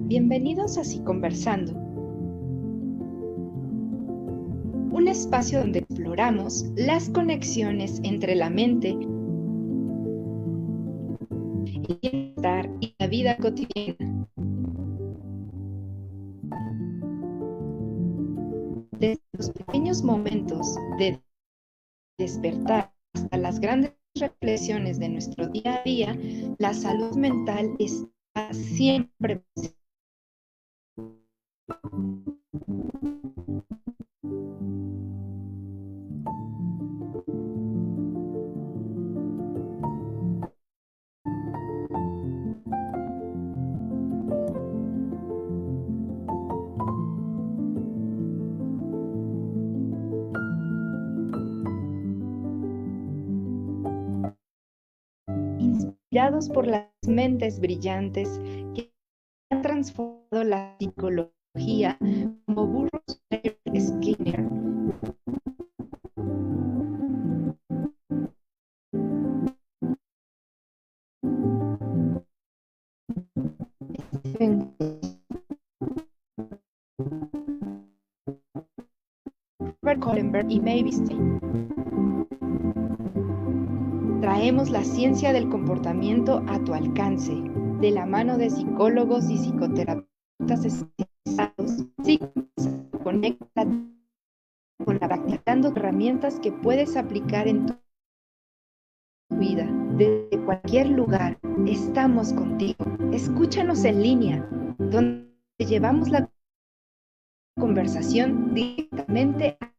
Bienvenidos a Conversando, un espacio donde exploramos las conexiones entre la mente, el bienestar y la vida cotidiana. Desde los pequeños momentos de despertar hasta las grandes reflexiones de nuestro día a día, la salud mental está siempre presente. Inspirados por las mentes brillantes que han transformado la psicología como Burroughs y Skinner. Robert Kohlenberg y Mavis Stein. Traemos la ciencia del comportamiento a tu alcance, de la mano de psicólogos y psicoterapeutas especializados. Conecta con la practicando herramientas que puedes aplicar en tu vida. Desde cualquier lugar, estamos contigo. Escúchanos en línea, donde llevamos la conversación directamente a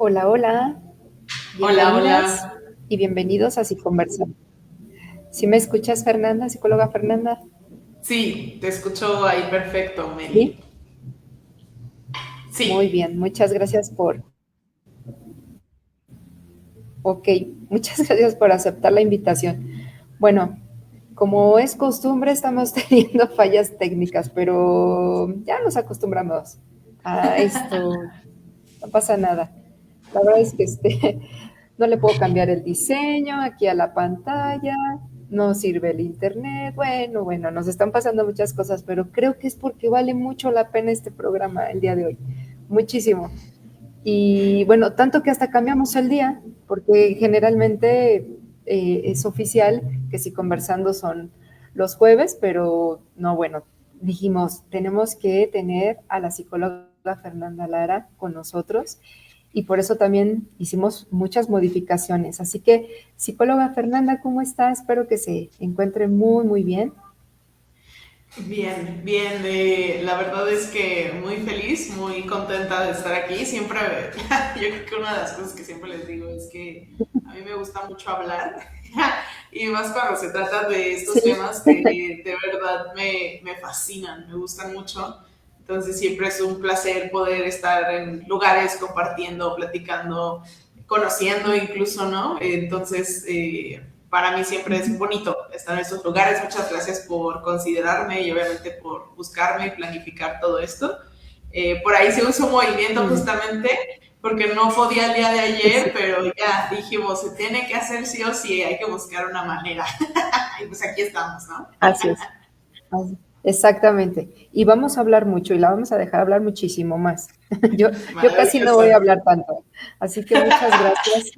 Hola, hola, Hola, bienvenidas hola. y bienvenidos a Psiconversa. ¿Sí me escuchas, Fernanda, psicóloga Fernanda? Sí, te escucho ahí perfecto, Sí, Meli. muy Sí, bien, ok, muchas gracias por aceptar la invitación. Bueno, como es costumbre, estamos teniendo fallas técnicas, pero ya nos acostumbramos a esto, no pasa nada. La verdad es que no le puedo cambiar el diseño aquí a la pantalla, no sirve el internet, bueno, nos están pasando muchas cosas, pero creo que es porque vale mucho la pena este programa el día de hoy, muchísimo. Y bueno, tanto que hasta cambiamos el día, porque generalmente es oficial que si conversando son los jueves, pero no, bueno, dijimos, tenemos que tener a la psicóloga Fernanda Lara con nosotros y por eso también hicimos muchas modificaciones. Así que, psicóloga Fernanda, ¿cómo está? Espero que se encuentre muy, muy bien. bien, bien. La verdad es que muy feliz, muy contenta de estar aquí. Siempre, yo creo que una de las cosas que siempre les digo es que a mí me gusta mucho hablar y más cuando se trata de estos Sí, temas que de verdad me fascinan, me gustan mucho. Entonces siempre es un placer poder estar en lugares compartiendo, platicando, conociendo incluso, ¿no? Entonces, para mí siempre es bonito estar en estos lugares. Muchas gracias por considerarme y obviamente por buscarme y planificar todo esto. Por ahí se hizo un movimiento muy bien. justamente porque no podía el día de Sí, ayer, pero ya dijimos, se tiene que hacer sí o sí, hay que buscar una manera. Y pues aquí estamos, ¿no? así es. Exactamente. Y vamos a hablar mucho y la vamos a dejar hablar muchísimo más. Yo casi no voy a Maravilloso. hablar tanto. Así que muchas gracias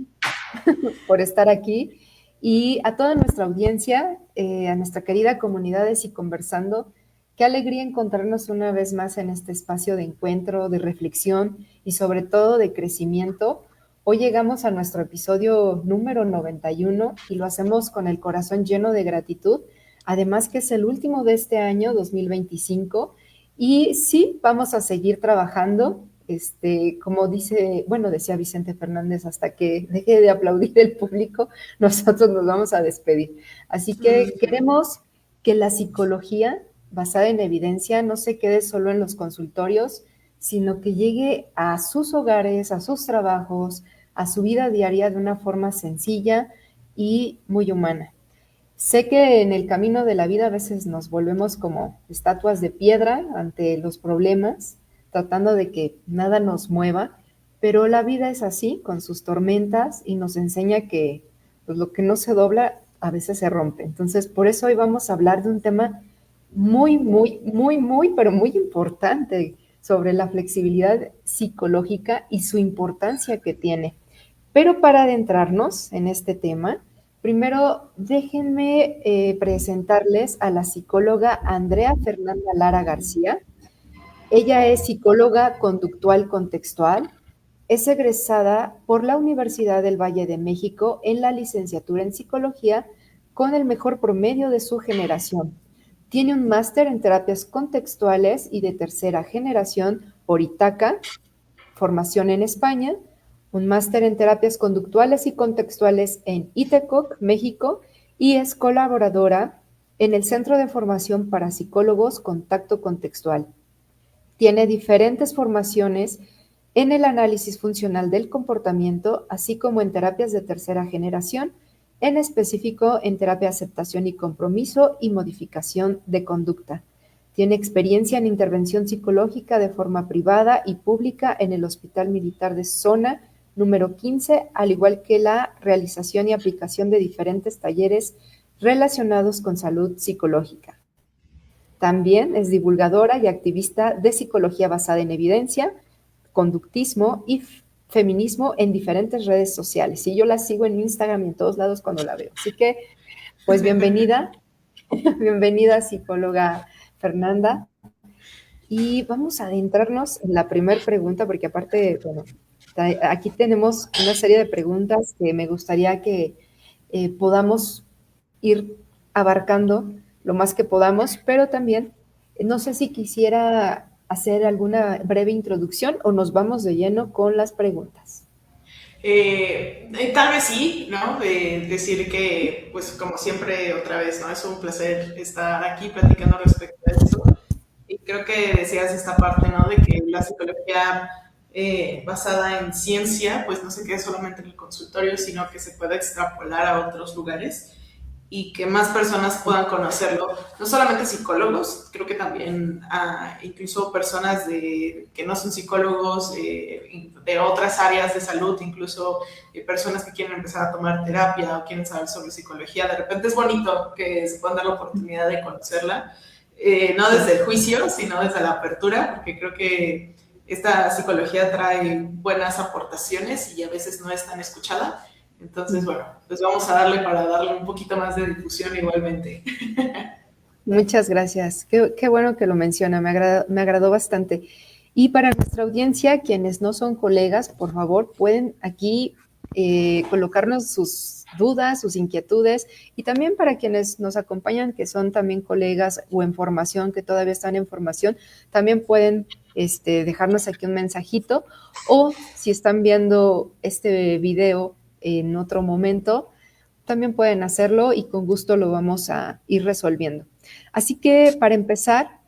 por estar aquí. Y a toda nuestra audiencia, a nuestra querida comunidad de Si Conversando, qué alegría encontrarnos una vez más en este espacio de encuentro, de reflexión y sobre todo de crecimiento. Hoy llegamos a nuestro episodio número 91 y lo hacemos con el corazón lleno de gratitud, además que es el último de este año 2025 y sí, vamos a seguir trabajando, como dice, bueno, decía Vicente Fernández, hasta que deje de aplaudir el público, nosotros nos vamos a despedir. Así que queremos que la psicología basada en evidencia no se quede solo en los consultorios, sino que llegue a sus hogares, a sus trabajos, a su vida diaria de una forma sencilla y muy humana. Sé que en el camino de la vida a veces nos volvemos como estatuas de piedra ante los problemas, tratando de que nada nos mueva, pero la vida es así, con sus tormentas, y nos enseña que pues, lo que no se dobla a veces se rompe. Entonces, por eso hoy vamos a hablar de un tema pero muy importante sobre la flexibilidad psicológica y su importancia que tiene. Pero para adentrarnos en este tema, primero déjenme presentarles a la psicóloga Andrea Fernanda Lara García. Ella es psicóloga conductual contextual, es egresada por la Universidad del Valle de México en la licenciatura en psicología con el mejor promedio de su generación. Tiene un máster en terapias contextuales y de tercera generación por Itaca, formación en España, un máster en terapias conductuales y contextuales en ITECOC, México, y es colaboradora en el Centro de Formación para Psicólogos Contacto Contextual. Tiene diferentes formaciones en el análisis funcional del comportamiento, así como en terapias de tercera generación, en específico en terapia de aceptación y compromiso y modificación de conducta. Tiene experiencia en intervención psicológica de forma privada y pública en el Hospital Militar de Zona número 15, al igual que la realización y aplicación de diferentes talleres relacionados con salud psicológica. También es divulgadora y activista de psicología basada en evidencia, conductismo y feminismo en diferentes redes sociales. Y yo la sigo en Instagram y en todos lados cuando la veo. Así que, pues bienvenida, bienvenida psicóloga Fernanda. Y vamos a adentrarnos en la primera pregunta, porque aparte, bueno, aquí tenemos una serie de preguntas que me gustaría que podamos ir abarcando lo más que podamos, pero también no sé si quisiera hacer alguna breve introducción o nos vamos de lleno con las preguntas. Tal vez sí, ¿no? De decir que, pues como siempre, otra vez, ¿no? Es un placer estar aquí platicando respecto a eso. Y creo que decías esta parte, ¿no? De que la psicología basada en ciencia, pues no se quede solamente en el consultorio, sino que se pueda extrapolar a otros lugares y que más personas puedan conocerlo. No solamente psicólogos, creo que también incluso personas que no son psicólogos, de otras áreas de salud, incluso personas que quieren empezar a tomar terapia o quieren saber sobre psicología. De repente es bonito que se puedan dar la oportunidad de conocerla, no desde el juicio, sino desde la apertura, porque creo que esta psicología trae buenas aportaciones y a veces no es tan escuchada. Entonces, bueno, pues vamos a darle para darle un poquito más de difusión igualmente. Muchas gracias. Qué bueno que lo menciona, me agradó bastante. Y para nuestra audiencia, quienes no son colegas, por favor, pueden aquí colocarnos sus dudas, sus inquietudes, y también para quienes nos acompañan, que son también colegas o en formación, que todavía están en formación, también pueden dejarnos aquí un mensajito, o si están viendo este video en otro momento, también pueden hacerlo y con gusto lo vamos a ir resolviendo. Así que para empezar,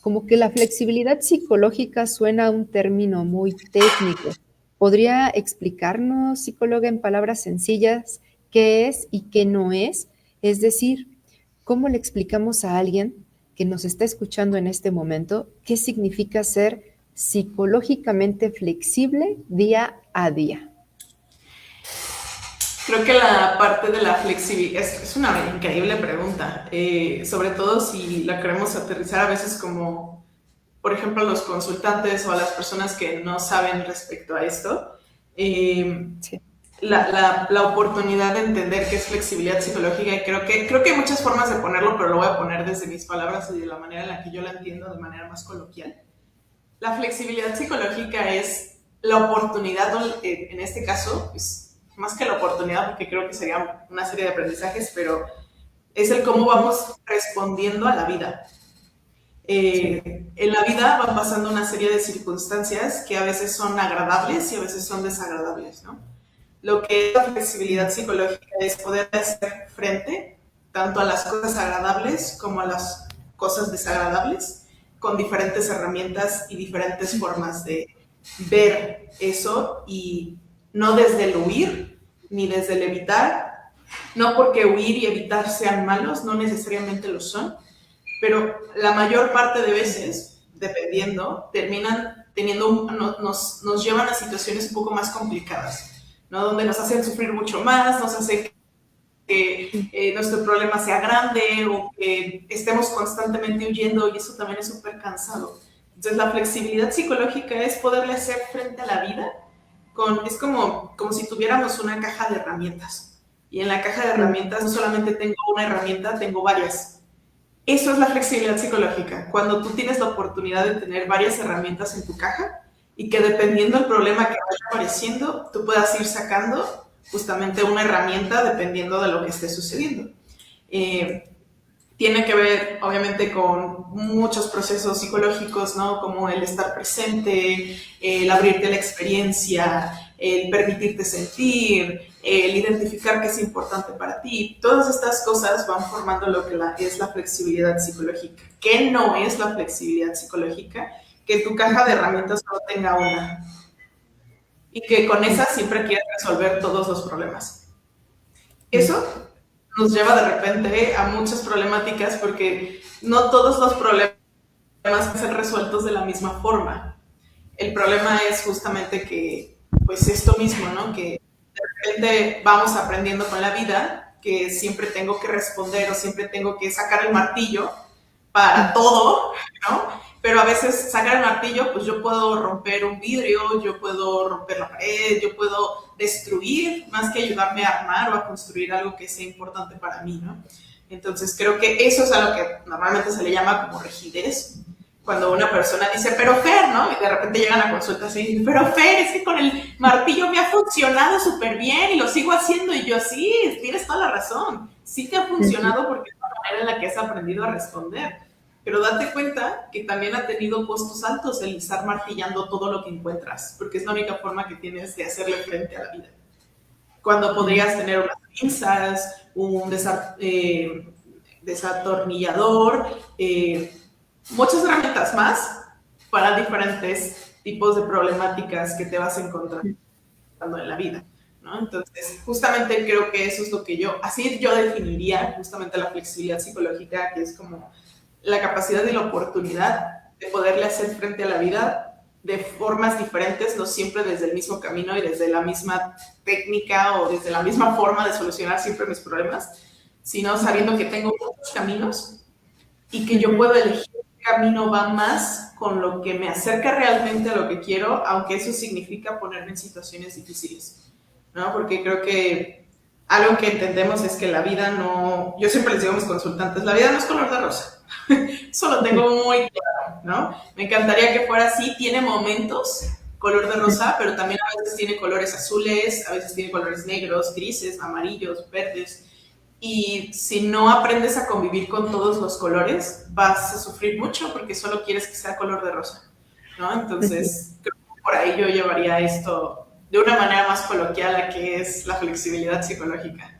como que la flexibilidad psicológica suena a un término muy técnico. ¿Podría explicarnos, psicóloga, en palabras sencillas, qué es y qué no es? Es decir, ¿cómo le explicamos a alguien que nos está escuchando en este momento qué significa ser psicológicamente flexible día a día? Creo que la parte de la flexibilidad es una increíble pregunta, sobre todo si la queremos aterrizar a veces como, por ejemplo, los consultantes o a las personas que no saben respecto a esto. Sí. La oportunidad de entender qué es flexibilidad psicológica, y creo que hay muchas formas de ponerlo, pero lo voy a poner desde mis palabras y de la manera en la que yo la entiendo, de manera más coloquial. La flexibilidad psicológica es la oportunidad, en este caso, pues, más que la oportunidad, porque creo que sería una serie de aprendizajes, pero es el cómo vamos respondiendo a la vida. En la vida van pasando una serie de circunstancias que a veces son agradables y a veces son desagradables, ¿no? Lo que es la flexibilidad psicológica es poder hacer frente tanto a las cosas agradables como a las cosas desagradables, con diferentes herramientas y diferentes formas de ver eso, y no desde el huir ni desde el evitar, no porque huir y evitar sean malos, no necesariamente lo son, pero la mayor parte de veces, dependiendo, terminan teniendo, nos llevan a situaciones un poco más complicadas, ¿no? Donde nos hacen sufrir mucho más, nos hacen que nuestro problema sea grande o que estemos constantemente huyendo, y eso también es súper cansado. Entonces la flexibilidad psicológica es poderle hacer frente a la vida es como si tuviéramos una caja de herramientas, y en la caja de herramientas no solamente tengo una herramienta, tengo varias. Eso es la flexibilidad psicológica, cuando tú tienes la oportunidad de tener varias herramientas en tu caja y que dependiendo del problema que vaya apareciendo, tú puedas ir sacando justamente una herramienta dependiendo de lo que esté sucediendo. Tiene que ver, obviamente, con muchos procesos psicológicos, ¿no? Como el estar presente, el abrirte a la experiencia, el permitirte sentir, el identificar qué es importante para ti. Todas estas cosas van formando lo que es la flexibilidad psicológica. ¿Qué no es la flexibilidad psicológica? Que tu caja de herramientas solo tenga una y que con esa siempre quieras resolver todos los problemas. Eso nos lleva de repente a muchas problemáticas, porque no todos los problemas pueden ser resueltos de la misma forma. El problema es justamente que, pues esto mismo, ¿no? Que de repente vamos aprendiendo con la vida que siempre tengo que responder o siempre tengo que sacar el martillo para todo, ¿no? Pero a veces sacar el martillo, pues yo puedo romper un vidrio, yo puedo romper la pared, yo puedo destruir más que ayudarme a armar o a construir algo que sea importante para mí, ¿no? Entonces creo que eso es a lo que normalmente se le llama como rigidez. Cuando una persona dice, pero Fer, ¿no? Y de repente llegan a consulta así, pero Fer, es que con el martillo me ha funcionado súper bien y lo sigo haciendo. Y yo, sí, tienes toda la razón. Sí te ha funcionado porque es la manera en la que has aprendido a responder. Pero date cuenta que también ha tenido costos altos el estar martillando todo lo que encuentras, porque es la única forma que tienes de hacerle frente a la vida. cuando podrías tener unas pinzas, un desatornillador, muchas herramientas más para diferentes tipos de problemáticas que te vas encontrando en la vida, ¿no? Entonces, justamente creo que eso es lo que así yo definiría justamente la flexibilidad psicológica, que es como la capacidad y la oportunidad de poderle hacer frente a la vida de formas diferentes, no siempre desde el mismo camino y desde la misma técnica o desde la misma forma de solucionar siempre mis problemas, sino sabiendo que tengo muchos caminos y que yo puedo elegir qué camino va más con lo que me acerca realmente a lo que quiero, aunque eso significa ponerme en situaciones difíciles, ¿no? Porque creo que algo que entendemos es que la vida no, yo siempre les digo a mis consultantes, la vida no es color de rosa. Eso lo tengo muy claro, ¿no? Me encantaría que fuera así, tiene momentos color de rosa, pero también a veces tiene colores azules, a veces tiene colores negros, grises, amarillos, verdes. Y si no aprendes a convivir con todos los colores, vas a sufrir mucho porque solo quieres que sea color de rosa, ¿no? Entonces, creo que por ahí yo llevaría esto de una manera más coloquial a que es la flexibilidad psicológica.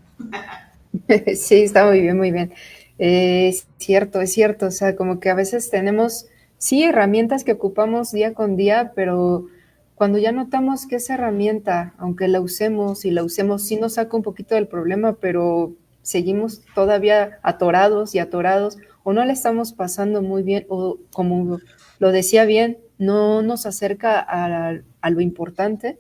Sí, está muy bien, muy bien. Es cierto, o sea, como que a veces tenemos, sí, herramientas que ocupamos día con día, pero cuando ya notamos que esa herramienta, aunque la usemos y la usemos, sí nos saca un poquito del problema, pero seguimos todavía atorados y atorados, o no la estamos pasando muy bien, o como lo decía bien, no nos acerca a lo importante,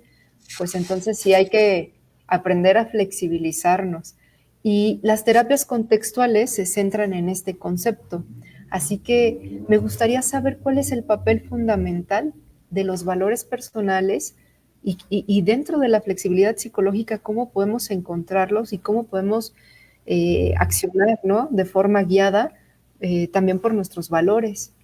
pues entonces sí hay que aprender a flexibilizarnos. Y las terapias contextuales se centran en este concepto. Así que me gustaría saber cuál es el papel fundamental de los valores personales y dentro de la flexibilidad psicológica, cómo podemos encontrarlos y cómo podemos accionar, ¿no? De forma guiada también por nuestros valores.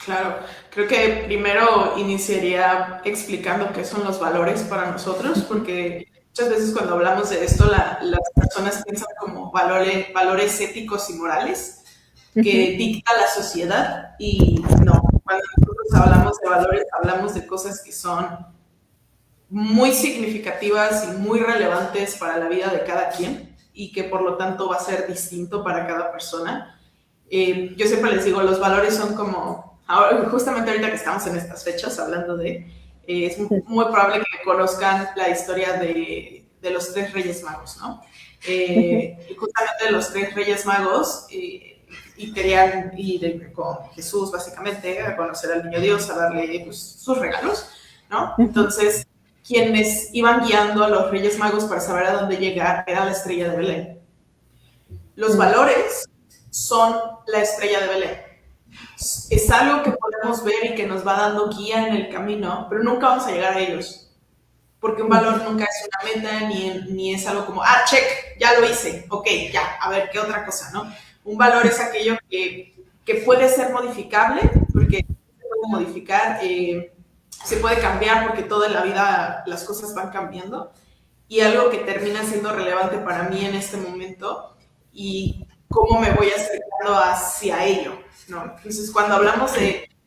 Claro, creo que primero iniciaría explicando qué son los valores para nosotros, porque muchas veces cuando hablamos de esto, las personas piensan como valores éticos y morales que dicta la sociedad y no, cuando nosotros hablamos de valores, hablamos de cosas que son muy significativas y muy relevantes para la vida de cada quien y que por lo tanto va a ser distinto para cada persona. Yo siempre les digo, los valores son como, ahora, justamente ahorita que estamos en estas fechas hablando es muy probable que conozcan la historia de los tres Reyes Magos, ¿no? Justamente los tres Reyes Magos y querían ir con Jesús básicamente a conocer al niño Dios, a darle pues, sus regalos, ¿no? Entonces, quienes iban guiando a los Reyes Magos para saber a dónde llegar era la estrella de Belén. Los valores son la estrella de Belén. Es algo que podemos ver y que nos va dando guía en el camino, pero nunca vamos a llegar a ellos. Porque un valor nunca es una meta ni es algo como, check, ya lo hice, ok, ya, a ver, ¿qué otra cosa, no? Un valor es aquello que puede ser modificable, porque se puede modificar, se puede cambiar porque toda la vida las cosas van cambiando, y algo que termina siendo relevante para mí en este momento y cómo me voy acercando hacia ello, ¿no? Entonces, cuando hablamos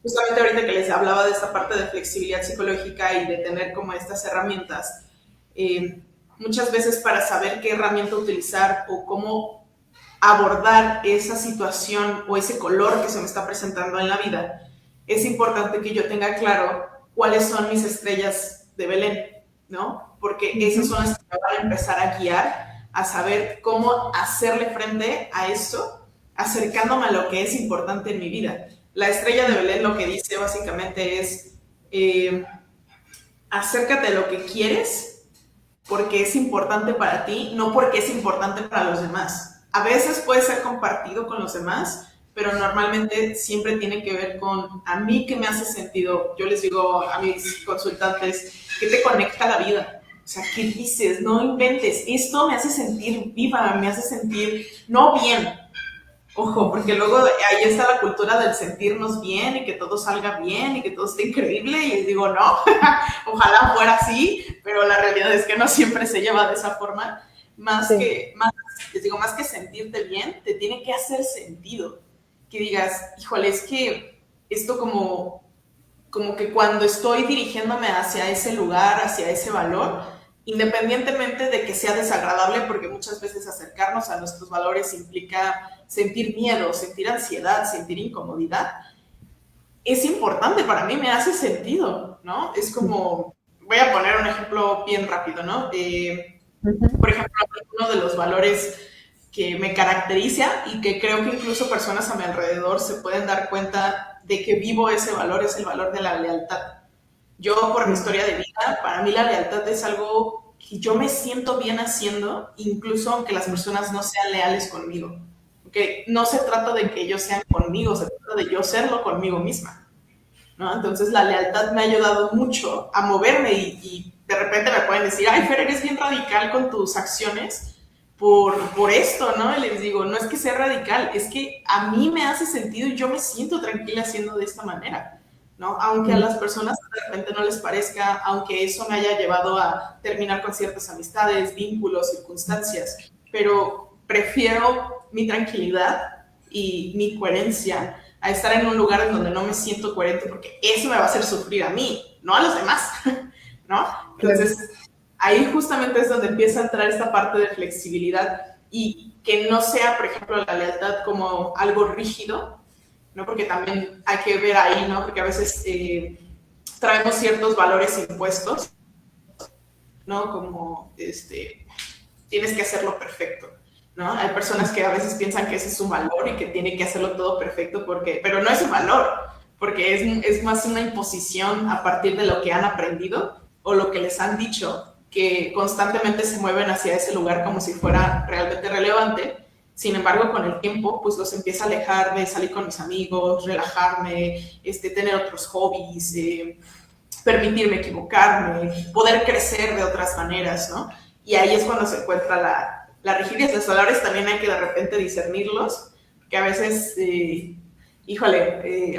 justamente ahorita que les hablaba de esta parte de flexibilidad psicológica y de tener como estas herramientas, muchas veces para saber qué herramienta utilizar o cómo abordar esa situación o ese color que se me está presentando en la vida, es importante que yo tenga claro cuáles son mis estrellas de Belén, ¿no? Porque esas son las que me van a empezar a guiar a saber cómo hacerle frente a esto, acercándome a lo que es importante en mi vida. La estrella de Belén lo que dice básicamente es acércate a lo que quieres porque es importante para ti, no porque es importante para los demás. A veces puede ser compartido con los demás, pero normalmente siempre tiene que ver con a mí qué me hace sentido. Yo les digo a mis consultantes, ¿qué te conecta a la vida? O sea, ¿qué dices? No inventes. Esto me hace sentir viva, me hace sentir no bien. Ojo, porque luego ahí está la cultura del sentirnos bien y que todo salga bien y que todo esté increíble. Y les digo, no, ojalá fuera así, pero la realidad es que no siempre se lleva de esa forma. Les digo, más que sentirte bien, te tiene que hacer sentido. Que digas, híjole, es que esto como que cuando estoy dirigiéndome hacia ese lugar, hacia ese valor, independientemente de que sea desagradable, porque muchas veces acercarnos a nuestros valores implica sentir miedo, sentir ansiedad, sentir incomodidad, es importante, para mí me hace sentido, ¿no? Es como, voy a poner un ejemplo bien rápido, ¿no? Por ejemplo, uno de los valores que me caracteriza y que creo que incluso personas a mi alrededor se pueden dar cuenta de que vivo ese valor es el valor de la lealtad. Yo, por mi historia de vida, para mí la lealtad es algo que yo me siento bien haciendo, incluso aunque las personas no sean leales conmigo. Porque no se trata de que ellos sean conmigo, se trata de yo serlo conmigo misma, ¿no? Entonces la lealtad me ha ayudado mucho a moverme y de repente me pueden decir, ay, Fer, eres bien radical con tus acciones por esto, ¿no? Y les digo, no es que sea radical, es que a mí me hace sentido y yo me siento tranquila haciendo de esta manera, ¿no? Aunque a las personas de repente no les parezca, aunque eso me haya llevado a terminar con ciertas amistades, vínculos, circunstancias, pero prefiero mi tranquilidad y mi coherencia a estar en un lugar en donde no me siento coherente, porque eso me va a hacer sufrir a mí, no a los demás, ¿no? Entonces, ahí justamente es donde empieza a entrar esta parte de flexibilidad y que no sea, por ejemplo, la lealtad como algo rígido, ¿no? Porque también hay que ver ahí, ¿no? Porque a veces traemos ciertos valores impuestos, ¿no? Como, tienes que hacerlo perfecto, ¿no? Hay personas que a veces piensan que ese es su valor y que tiene que hacerlo todo perfecto, pero no es un valor, porque es más una imposición a partir de lo que han aprendido o lo que les han dicho, que constantemente se mueven hacia ese lugar como si fuera realmente relevante. Sin embargo, con el tiempo, pues los empieza a alejar de salir con mis amigos, relajarme, tener otros hobbies, permitirme equivocarme, poder crecer de otras maneras, ¿no? Y ahí es cuando se encuentra la rigidez. Los valores también hay que de repente discernirlos, que a veces,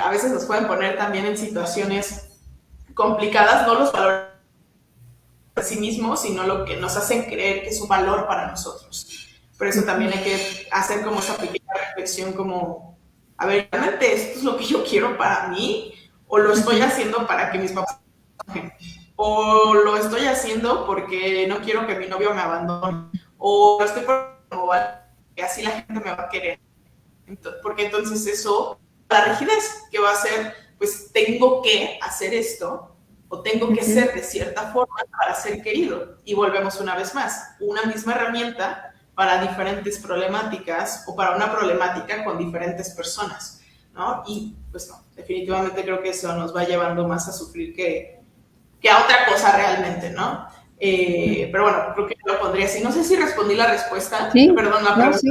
a veces nos pueden poner también en situaciones complicadas, no los valores de sí mismos, sino lo que nos hacen creer que es un valor para nosotros. Por eso también hay que hacer como esa pequeña reflexión como, a ver, ¿realmente esto es lo que yo quiero para mí? ¿O lo estoy haciendo para que mis papás o lo estoy haciendo porque no quiero que mi novio me abandone, o lo estoy por que así la gente me va a querer? Porque entonces eso, la rigidez que va a ser, pues tengo que hacer esto, o tengo que ser de cierta forma para ser querido. Y volvemos una vez más, una misma herramienta para diferentes problemáticas o para una problemática con diferentes personas, ¿no? Y pues no, definitivamente creo que eso nos va llevando más a sufrir que a otra cosa realmente, ¿no? Pero bueno, creo que lo pondría así. No sé si respondí la respuesta, Sí, perdón, la no, pregunta. sí.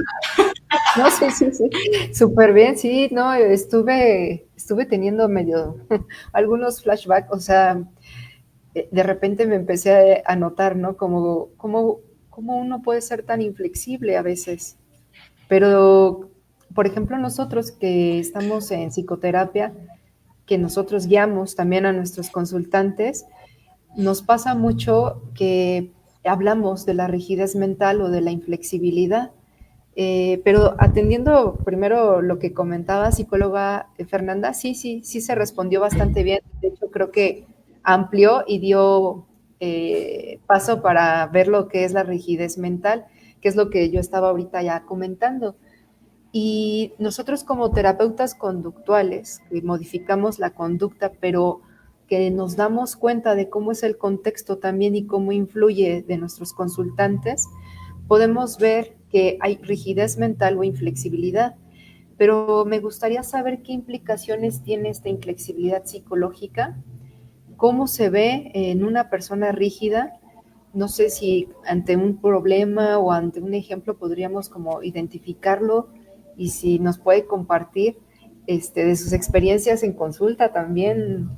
No, sí, sí, sí. Súper bien, sí, no, estuve teniendo medio algunos flashbacks, o sea, de repente me empecé a notar, ¿no? Como uno puede ser tan inflexible a veces. Pero, por ejemplo, nosotros que estamos en psicoterapia, que nosotros guiamos también a nuestros consultantes, nos pasa mucho que hablamos de la rigidez mental o de la inflexibilidad, pero atendiendo primero lo que comentaba psicóloga Fernanda, sí se respondió bastante bien. De hecho, creo que amplió y dio paso para ver lo que es la rigidez mental, que es lo que yo estaba ahorita ya comentando. Y nosotros como terapeutas conductuales, que modificamos la conducta, pero que nos damos cuenta de cómo es el contexto también y cómo influye de nuestros consultantes, podemos ver que hay rigidez mental o inflexibilidad. Pero me gustaría saber qué implicaciones tiene esta inflexibilidad psicológica, cómo se ve en una persona rígida. No sé si ante un problema o ante un ejemplo podríamos como identificarlo y si nos puede compartir de sus experiencias en consulta también,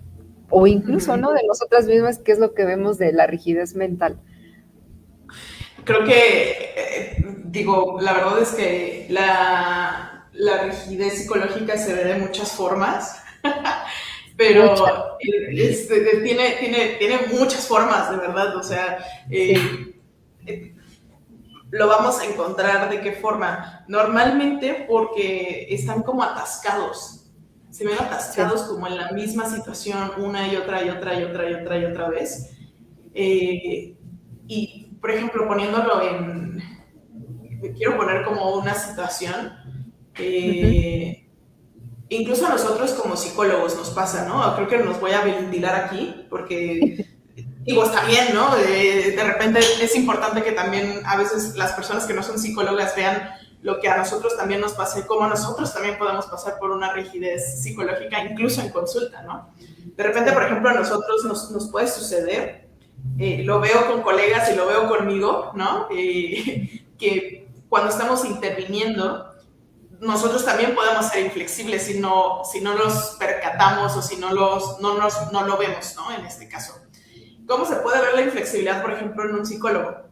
o incluso, ¿no? De nosotras mismas, qué es lo que vemos de la rigidez mental. Creo que, la verdad es que la rigidez psicológica se ve de muchas formas, pero tiene muchas formas, de verdad. O sea, lo vamos a encontrar de qué forma. Normalmente porque están como atascados. Se ven atascados como en la misma situación una y otra y otra y otra y otra y otra vez. Y, por ejemplo, poniéndolo quiero poner como una situación, incluso a nosotros como psicólogos nos pasa, ¿no? Creo que nos voy a ventilar aquí, porque digo, está bien, ¿no? De repente es importante que también a veces las personas que no son psicólogas vean lo que a nosotros también nos pasa y cómo nosotros también podemos pasar por una rigidez psicológica, incluso en consulta, ¿no? De repente, por ejemplo, a nosotros nos puede suceder, lo veo con colegas y lo veo conmigo, ¿no? Que cuando estamos interviniendo, nosotros también podemos ser inflexibles si no los percatamos o si no lo vemos, ¿no? En este caso. ¿Cómo se puede ver la inflexibilidad, por ejemplo, en un psicólogo?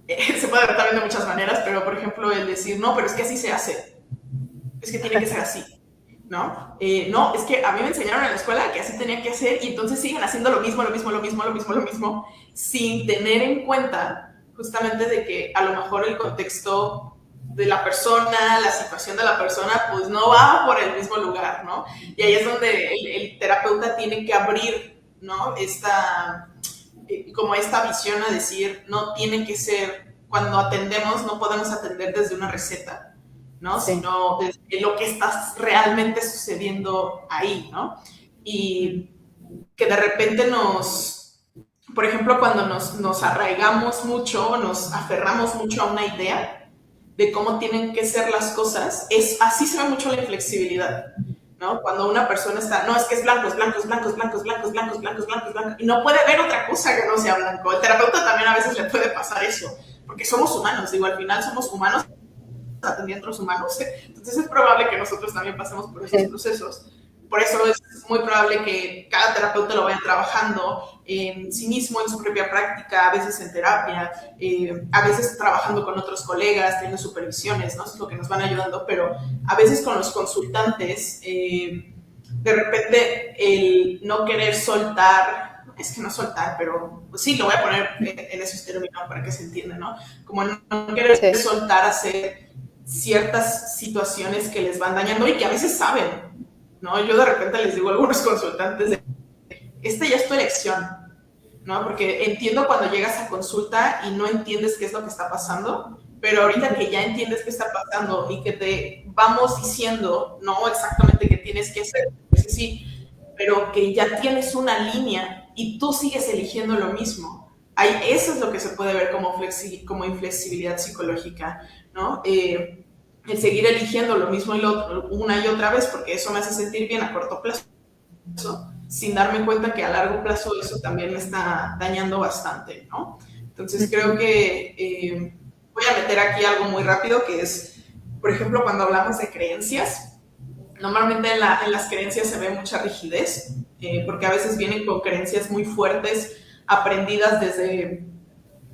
Se puede ver también de muchas maneras, pero por ejemplo el decir, no, pero es que así se hace, es que tiene que ser así, ¿no? No, es que a mí me enseñaron en la escuela que así tenía que hacer y entonces siguen haciendo lo mismo, sin tener en cuenta justamente de que a lo mejor el contexto de la persona, la situación de la persona, pues no va por el mismo lugar, ¿no? Y ahí es donde el terapeuta tiene que abrir, ¿no? Como esta visión a decir, no tiene que ser, cuando atendemos, no podemos atender desde una receta, ¿no? Sí. Sino desde lo que está realmente sucediendo ahí, ¿no? Y que de repente por ejemplo, cuando nos arraigamos mucho, nos aferramos mucho a una idea de cómo tienen que ser las cosas, así se ve mucho la inflexibilidad, ¿no? Cuando una persona está, no, es que es blancos, y no puede ver otra cosa que no sea blanco. El terapeuta también a veces le puede pasar eso, porque somos humanos, digo, al final somos humanos atendiendo a otros humanos, entonces es probable que nosotros también pasemos por esos procesos. Por eso es muy probable que cada terapeuta lo vaya trabajando en sí mismo, en su propia práctica, a veces en terapia, a veces trabajando con otros colegas, teniendo supervisiones, ¿no? Eso es lo que nos van ayudando, pero a veces con los consultantes, de repente el no querer soltar, es que no soltar, pero pues sí, lo voy a poner en esos términos para que se entienda, ¿no? Como no querer soltar hacer ciertas situaciones que les van dañando y que a veces saben, ¿no? Yo de repente les digo a algunos consultantes, esta ya es tu elección, ¿no? Porque entiendo cuando llegas a consulta y no entiendes qué es lo que está pasando, pero ahorita que ya entiendes qué está pasando y que te vamos diciendo, no exactamente qué tienes que hacer, pues sí, pero que ya tienes una línea y tú sigues eligiendo lo mismo. Eso es lo que se puede ver como inflexibilidad psicológica, ¿no? El seguir eligiendo lo mismo y una y otra vez, porque eso me hace sentir bien a corto plazo, sin darme cuenta que a largo plazo eso también me está dañando bastante, ¿no? Entonces creo que voy a meter aquí algo muy rápido, que es, por ejemplo, cuando hablamos de creencias, normalmente en las creencias se ve mucha rigidez, porque a veces vienen con creencias muy fuertes, aprendidas desde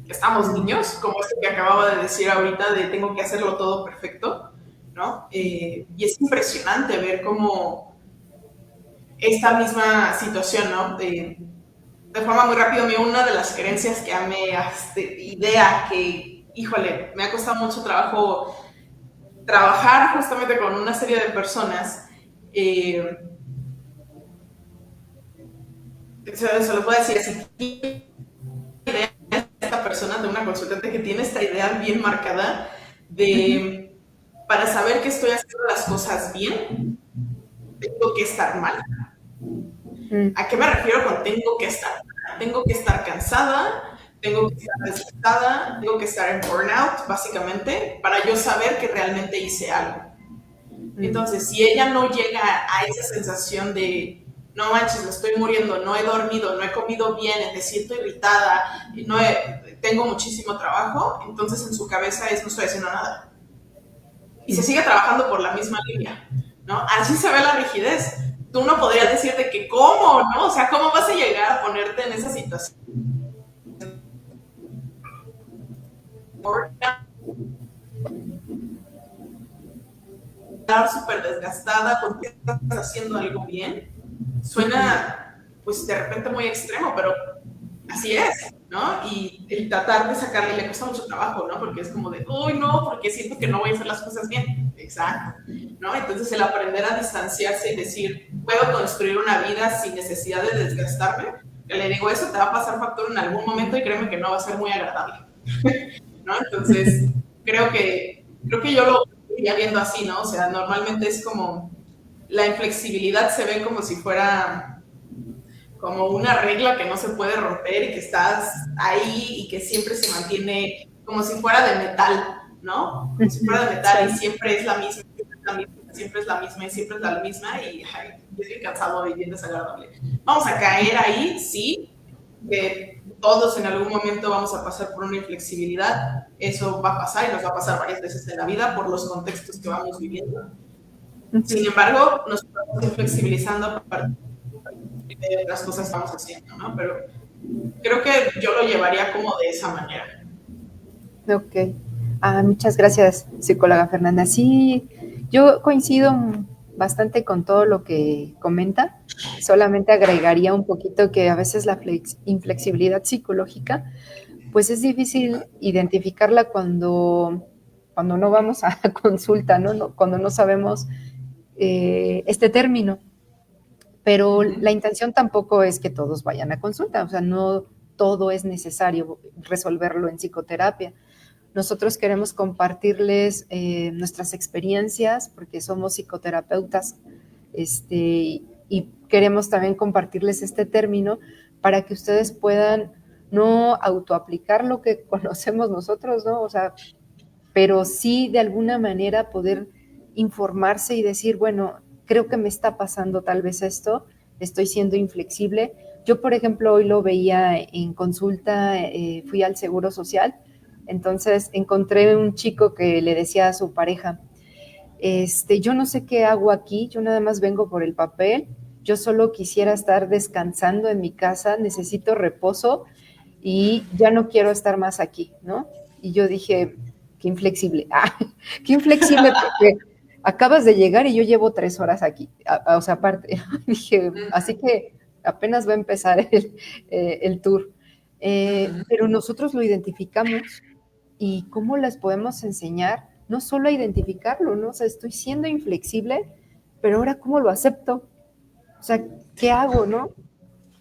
que estamos niños, como esto que acababa de decir ahorita de tengo que hacerlo todo perfecto, ¿no? Y es impresionante ver cómo esta misma situación, ¿no? De forma muy rápida, una de las creencias que idea que, híjole, me ha costado mucho trabajo trabajar justamente con una serie de personas, se lo puedo decir así, esta persona, de una consultante que tiene esta idea bien marcada de, para saber que estoy haciendo las cosas bien, tengo que estar mal. ¿A qué me refiero con tengo que estar mal? Tengo que estar cansada, tengo que estar desgastada, tengo que estar en burnout, básicamente, para yo saber que realmente hice algo. Entonces, si ella no llega a esa sensación de no manches, me estoy muriendo, no he dormido, no he comido bien, me siento irritada, tengo muchísimo trabajo, entonces en su cabeza no estoy haciendo nada. Y se sigue trabajando por la misma línea, ¿no? Así se ve la rigidez. Tú no podrías decirte que cómo, ¿no? O sea, ¿cómo vas a llegar a ponerte en esa situación? Estar súper desgastada porque estás haciendo algo bien. Suena, pues, de repente muy extremo, pero así es, ¿no? Y el tratar de sacarle le cuesta mucho trabajo, ¿no? Porque es como de, uy, no, porque siento que no voy a hacer las cosas bien. Exacto, ¿no? Entonces el aprender a distanciarse y decir, puedo construir una vida sin necesidad de desgastarme, le digo, eso te va a pasar factura en algún momento y créeme que no va a ser muy agradable, ¿no? Entonces, creo que yo lo iría viendo así, ¿no? O sea, normalmente es como, la inflexibilidad se ve como si fuera como una regla que no se puede romper y que estás ahí y que siempre se mantiene como si fuera de metal, ¿no? Como si fuera de metal y siempre es la misma, siempre es la misma, siempre es la misma y siempre es la misma y ay, yo estoy cansado y bien desagradable. Vamos a caer ahí, sí, que todos en algún momento vamos a pasar por una inflexibilidad, eso va a pasar y nos va a pasar varias veces en la vida por los contextos que vamos viviendo. Sin embargo, nos estamos inflexibilizando a partir de las cosas que estamos haciendo, ¿no? Pero creo que yo lo llevaría como de esa manera. Ok. Muchas gracias, psicóloga Fernanda. Sí, yo coincido bastante con todo lo que comenta. Solamente agregaría un poquito que a veces la inflexibilidad psicológica, pues es difícil identificarla cuando no vamos a consulta, ¿no? Cuando no sabemos este término. Pero la intención tampoco es que todos vayan a consulta, o sea, no todo es necesario resolverlo en psicoterapia. Nosotros queremos compartirles nuestras experiencias porque somos psicoterapeutas y queremos también compartirles este término para que ustedes puedan no autoaplicar lo que conocemos nosotros, ¿no? O sea, pero sí de alguna manera poder informarse y decir, bueno, creo que me está pasando tal vez esto, estoy siendo inflexible. Yo, por ejemplo, hoy lo veía en consulta, fui al Seguro Social, entonces encontré un chico que le decía a su pareja, yo no sé qué hago aquí, yo nada más vengo por el papel, yo solo quisiera estar descansando en mi casa, necesito reposo y ya no quiero estar más aquí, ¿no? Y yo dije, qué inflexible, qué inflexible porque acabas de llegar y yo llevo 3 horas aquí, o sea, aparte, dije, así que apenas va a empezar el tour. Pero nosotros lo identificamos y cómo les podemos enseñar, no solo a identificarlo, ¿no? O sea, estoy siendo inflexible, pero ahora ¿cómo lo acepto? O sea, ¿qué hago, no?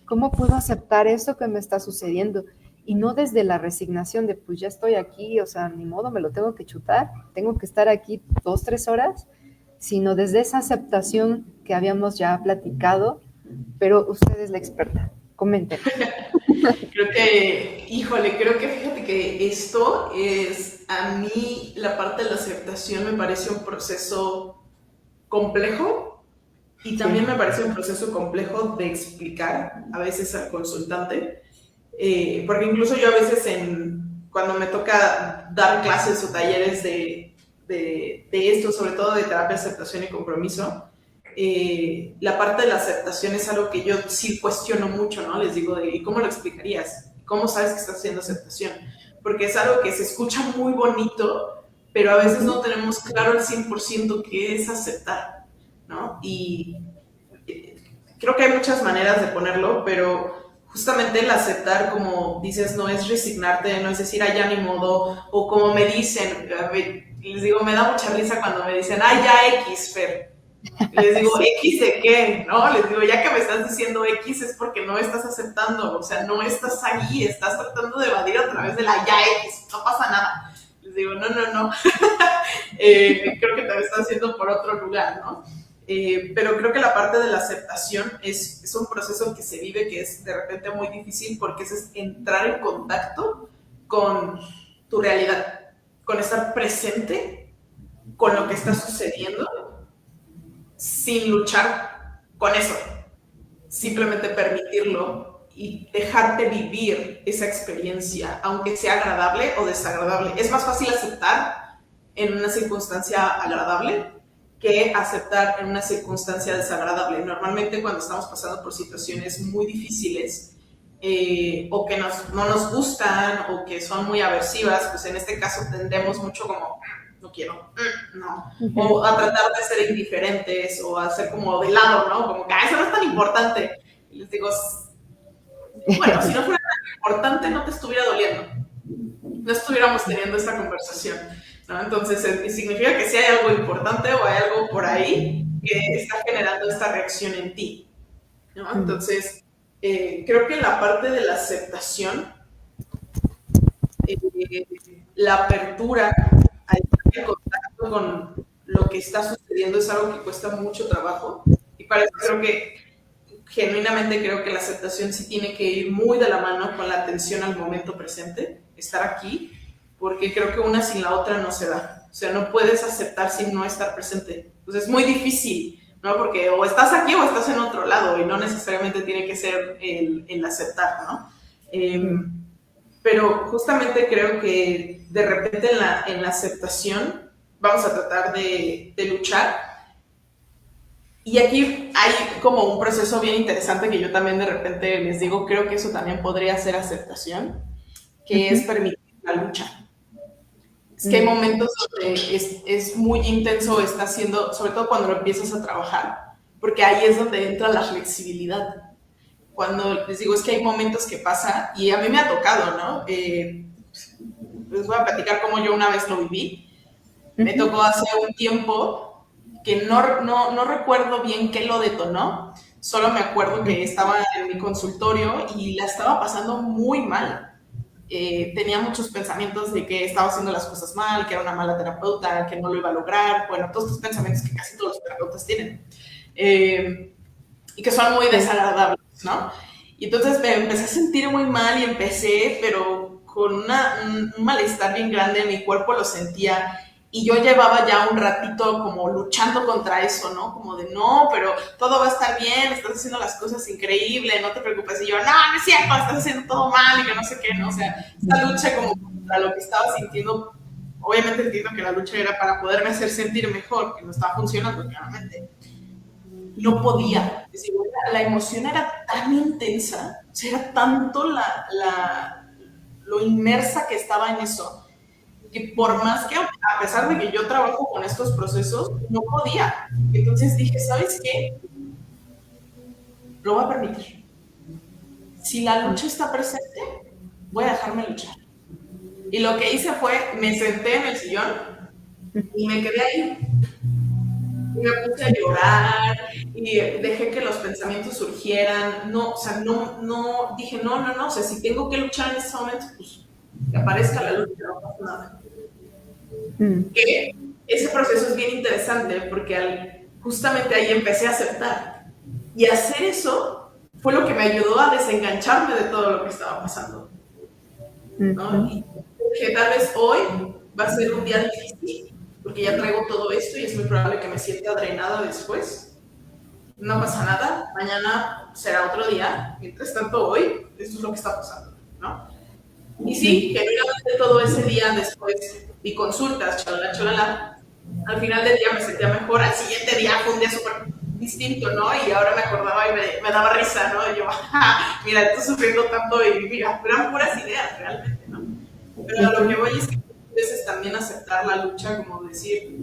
¿Cómo puedo aceptar eso que me está sucediendo? Y no desde la resignación de, pues ya estoy aquí, o sea, ni modo, me lo tengo que chutar, tengo que estar aquí 2, 3 horas, sino desde esa aceptación que habíamos ya platicado, pero usted es la experta, comenten. Creo que, híjole, creo que fíjate que esto es, a mí la parte de la aceptación me parece un proceso complejo y también me parece un proceso complejo de explicar a veces al consultante, porque incluso yo a veces cuando me toca dar clases o talleres de esto, sobre todo de terapia, aceptación y compromiso, la parte de la aceptación es algo que yo sí cuestiono mucho, ¿no? Les digo, ¿y cómo lo explicarías? ¿Cómo sabes que estás haciendo aceptación? Porque es algo que se escucha muy bonito, pero a veces no tenemos claro al 100% qué es aceptar, ¿no? Y creo que hay muchas maneras de ponerlo, pero justamente el aceptar, como dices, no es resignarte, no es decir, ay, ya ni modo, o como me dicen, les digo, me da mucha risa cuando me dicen, ay, ya X, Fer. Les digo, sí. ¿X de qué? ¿No? Les digo, ya que me estás diciendo X es porque no estás aceptando, o sea, no estás ahí, estás tratando de evadir a través de la ya X, no pasa nada. Les digo, no. Creo que te lo estás haciendo por otro lugar, ¿no? Pero creo que la parte de la aceptación es un proceso que se vive que es de repente muy difícil porque es entrar en contacto con tu realidad, con estar presente con lo que está sucediendo sin luchar con eso, simplemente permitirlo y dejarte vivir esa experiencia, aunque sea agradable o desagradable. Es más fácil aceptar en una circunstancia agradable que aceptar en una circunstancia desagradable. Normalmente cuando estamos pasando por situaciones muy difíciles o que no nos gustan o que son muy aversivas, pues en este caso tendemos mucho como no quiero, no. O a tratar de ser indiferentes o a ser como de lado, ¿no? Como que eso no es tan importante. Y les digo, bueno, si no fuera tan importante no te estuviera doliendo. No estuviéramos teniendo esta conversación, ¿no? Entonces, significa que sí hay algo importante o hay algo por ahí que está generando esta reacción en ti, ¿no? Entonces, creo que en la parte de la aceptación, la apertura a estar en contacto con lo que está sucediendo es algo que cuesta mucho trabajo. Y para eso creo que, genuinamente creo que la aceptación sí tiene que ir muy de la mano con la atención al momento presente, estar aquí, porque creo que una sin la otra no se da. O sea, no puedes aceptar sin no estar presente. Entonces es muy difícil, ¿no? Porque o estás aquí o estás en otro lado y no necesariamente tiene que ser el aceptar, ¿no? Pero justamente creo que de repente en la aceptación vamos a tratar de luchar. Y aquí hay como un proceso bien interesante que yo también de repente les digo, creo que eso también podría ser aceptación, que es permitir la lucha. Es que hay momentos donde es muy intenso, está haciendo, sobre todo cuando lo empiezas a trabajar, porque ahí es donde entra la flexibilidad. Cuando les digo, es que hay momentos que pasa, y a mí me ha tocado, ¿no? Les voy a platicar cómo yo una vez lo viví. Me tocó hace un tiempo que no recuerdo bien qué lo detonó, solo me acuerdo que estaba en mi consultorio y la estaba pasando muy mal. Tenía muchos pensamientos de que estaba haciendo las cosas mal, que era una mala terapeuta, que no lo iba a lograr, bueno, todos estos pensamientos que casi todos los terapeutas tienen, y que son muy desagradables, ¿no? Y entonces me empecé a sentir muy mal y empecé, pero con un malestar bien grande, mi cuerpo lo sentía, y yo llevaba ya un ratito como luchando contra eso, ¿no? Como de, no, pero todo va a estar bien, estás haciendo las cosas increíbles, no te preocupes. Y yo, no, no es cierto, estás haciendo todo mal y que no sé qué, ¿no? O sea, esta lucha como contra lo que estaba sintiendo, obviamente entiendo que la lucha era para poderme hacer sentir mejor, que no estaba funcionando claramente. No podía, es decir, la emoción era tan intensa, o sea, era tanto lo inmersa que estaba en eso, que por más que, a pesar de que yo trabajo con estos procesos, no podía. Entonces dije, ¿sabes qué? Lo voy a permitir. Si la lucha está presente, voy a dejarme luchar. Y lo que hice fue, me senté en el sillón y me quedé ahí. Y me puse a llorar y dejé que los pensamientos surgieran. No, o sea, no, dije, no, o sea, si tengo que luchar en este momento, pues que aparezca la lucha, no pasa nada. Que ese proceso es bien interesante porque justamente ahí empecé a aceptar. Y hacer eso fue lo que me ayudó a desengancharme de todo lo que estaba pasando, ¿no? Y que tal vez hoy va a ser un día difícil porque ya traigo todo esto y es muy probable que me sienta drenada después. No pasa nada, mañana será otro día. Mientras tanto, hoy, esto es lo que está pasando, ¿no? Y sí, generalmente todo ese día después vi consultas, chalala. Al final del día me sentía mejor, al siguiente día fue un día súper distinto, ¿no? Y ahora me acordaba y me daba risa, ¿no? Y yo, mira, estoy sufriendo tanto y mira, eran puras ideas realmente, ¿no? Pero a lo que voy es que a veces también aceptar la lucha, como decir,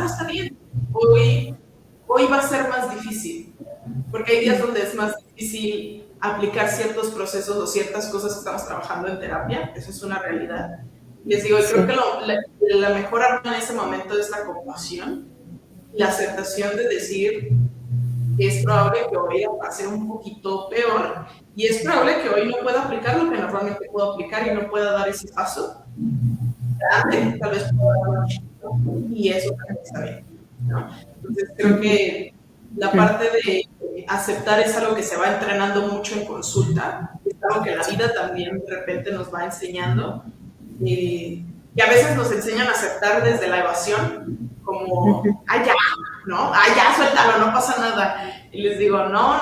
está bien, hoy va a ser más difícil, porque hay días donde es más difícil aplicar ciertos procesos o ciertas cosas que estamos trabajando en terapia, eso es una realidad. Les digo, creo que la mejor arma en ese momento es la compasión, la aceptación de decir, es probable que hoy pase un poquito peor y es probable que hoy no pueda aplicar lo que normalmente puedo aplicar y no pueda dar ese paso. Tal vez pueda dar y eso también está bien, ¿no? Entonces creo que la parte de aceptar es algo que se va entrenando mucho en consulta, es algo que la vida también de repente nos va enseñando, y a veces nos enseñan a aceptar desde la evasión, como, ya, ¿no? Ya, suéltalo, no pasa nada. Y les digo, no,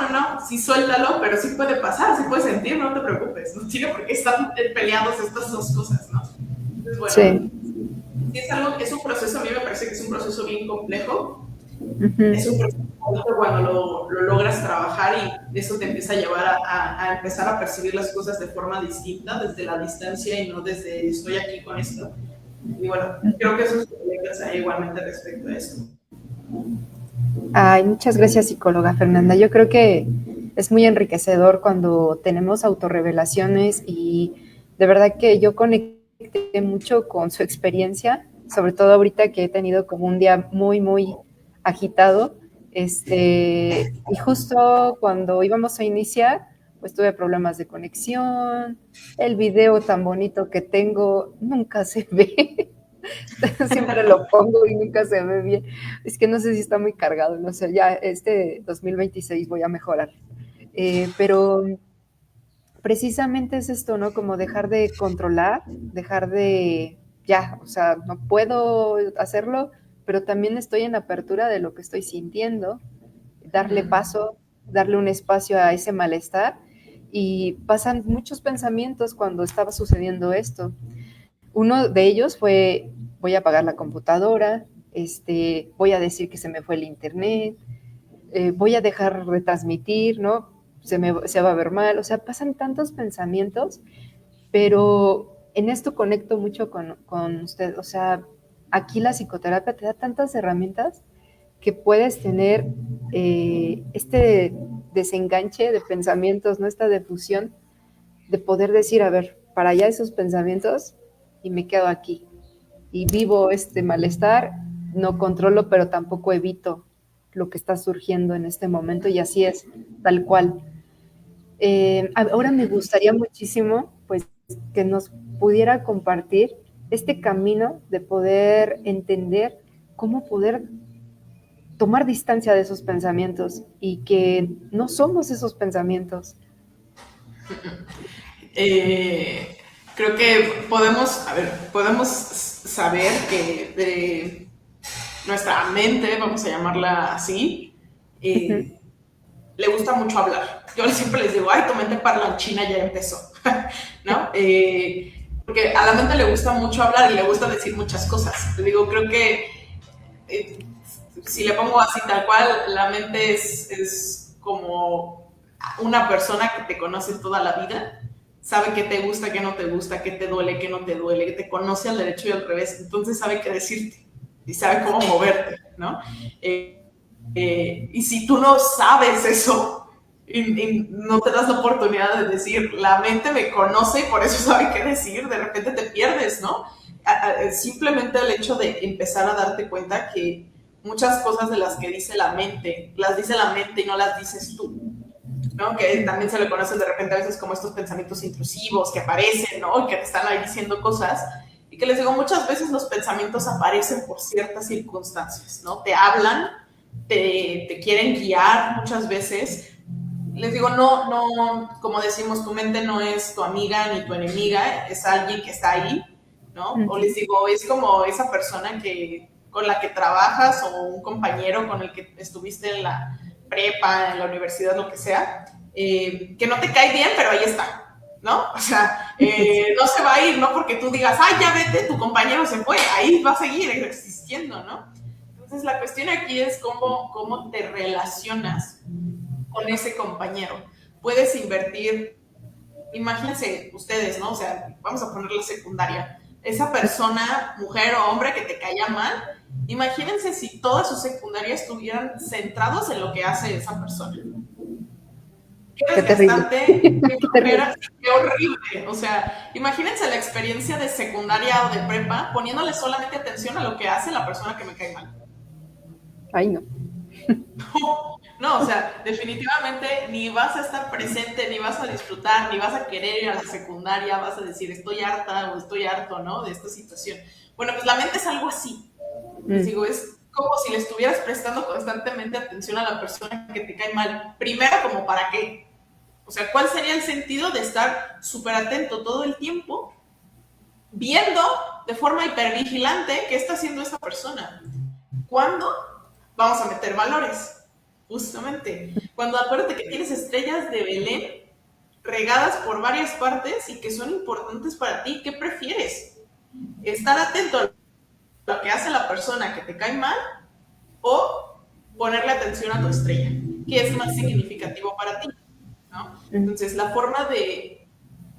sí suéltalo, pero sí puede pasar, sí puedes sentir, no te preocupes, no tiene por qué estar peleados estas dos cosas, ¿no? Entonces, bueno, es un proceso, a mí me parece que es un proceso bien complejo, es un proceso cuando lo logras trabajar y eso te empieza a llevar a empezar a percibir las cosas de forma distinta, desde la distancia y no desde estoy aquí con esto. Y bueno, creo que eso es lo que pensaría igualmente respecto a eso. Ay, muchas gracias, psicóloga Fernanda. Yo creo que es muy enriquecedor cuando tenemos autorrevelaciones y de verdad que yo conecté mucho con su experiencia, sobre todo ahorita que he tenido como un día muy, muy agitado. Y justo cuando íbamos a iniciar, pues tuve problemas de conexión, el video tan bonito que tengo nunca se ve, siempre lo pongo y nunca se ve bien. Es que no sé si está muy cargado, no sé, ya este 2026 voy a mejorar. Pero precisamente es esto, ¿no? Como dejar de controlar, dejar de, ya, o sea, no puedo hacerlo, pero también estoy en apertura de lo que estoy sintiendo, darle paso, darle un espacio a ese malestar. Y pasan muchos pensamientos cuando estaba sucediendo esto. Uno de ellos fue, voy a apagar la computadora, voy a decir que se me fue el internet, voy a dejar de transmitir, ¿no? Se va a ver mal, o sea, pasan tantos pensamientos, pero en esto conecto mucho con usted, o sea, aquí la psicoterapia te da tantas herramientas que puedes tener este desenganche de pensamientos, ¿no? Esta difusión de poder decir, a ver, para allá esos pensamientos y me quedo aquí. Y vivo este malestar, no controlo, pero tampoco evito lo que está surgiendo en este momento y así es, tal cual. Ahora me gustaría muchísimo, pues, que nos pudiera compartir este camino de poder entender cómo poder tomar distancia de esos pensamientos y que no somos esos pensamientos. Creo que podemos saber que de nuestra mente, vamos a llamarla así, le gusta mucho hablar. Yo siempre les digo, ay, tu mente parlanchina ya empezó, ¿no? Porque a la mente le gusta mucho hablar y le gusta decir muchas cosas. Le digo, creo que si le pongo así tal cual, la mente es como una persona que te conoce toda la vida, sabe qué te gusta, qué no te gusta, qué te duele, qué no te duele, que te conoce al derecho y al revés, entonces sabe qué decirte y sabe cómo moverte, ¿no? Y si tú no sabes eso y no te das la oportunidad de decir, la mente me conoce y por eso sabe qué decir, de repente te pierdes, ¿no? Simplemente el hecho de empezar a darte cuenta que muchas cosas de las que dice la mente, las dice la mente y no las dices tú, ¿no? Que también se le conocen de repente a veces como estos pensamientos intrusivos que aparecen, ¿no? Y que te están ahí diciendo cosas. Y que les digo, muchas veces los pensamientos aparecen por ciertas circunstancias, ¿no? Te hablan, te quieren guiar muchas veces. Les digo, no, como decimos, tu mente no es tu amiga ni tu enemiga, es alguien que está ahí, ¿no? O les digo, es como esa persona con la que trabajas o un compañero con el que estuviste en la prepa, en la universidad, lo que sea, que no te cae bien, pero ahí está, ¿no? O sea, no se va a ir, no porque tú digas, ay, ya vete, tu compañero se fue, ahí va a seguir existiendo, ¿no? Entonces la cuestión aquí es cómo te relacionas con ese compañero. Puedes invertir, imagínense ustedes, ¿no? O sea, vamos a poner la secundaria, esa persona, mujer o hombre que te caía mal, imagínense si toda su secundaria estuvieran centrados en lo que hace esa persona. Qué desgastante, qué horrible. O sea, imagínense la experiencia de secundaria o de prepa poniéndole solamente atención a lo que hace la persona que me cae mal. Ay, no. No, o sea, definitivamente ni vas a estar presente, ni vas a disfrutar, ni vas a querer ir a la secundaria, vas a decir estoy harta o estoy harto, ¿no? De esta situación. Bueno, pues la mente es algo así. Les digo, es como si le estuvieras prestando constantemente atención a la persona que te cae mal. Primero, como para qué. O sea, ¿cuál sería el sentido de estar súper atento todo el tiempo viendo de forma hipervigilante qué está haciendo esa persona? ¿Cuándo vamos a meter valores? Justamente. Cuando acuérdate que tienes estrellas de Belén regadas por varias partes y que son importantes para ti, ¿qué prefieres? ¿Estar atento a lo que hace la persona que te cae mal o ponerle atención a tu estrella? ¿Qué es más significativo para ti? ¿No? Entonces, la forma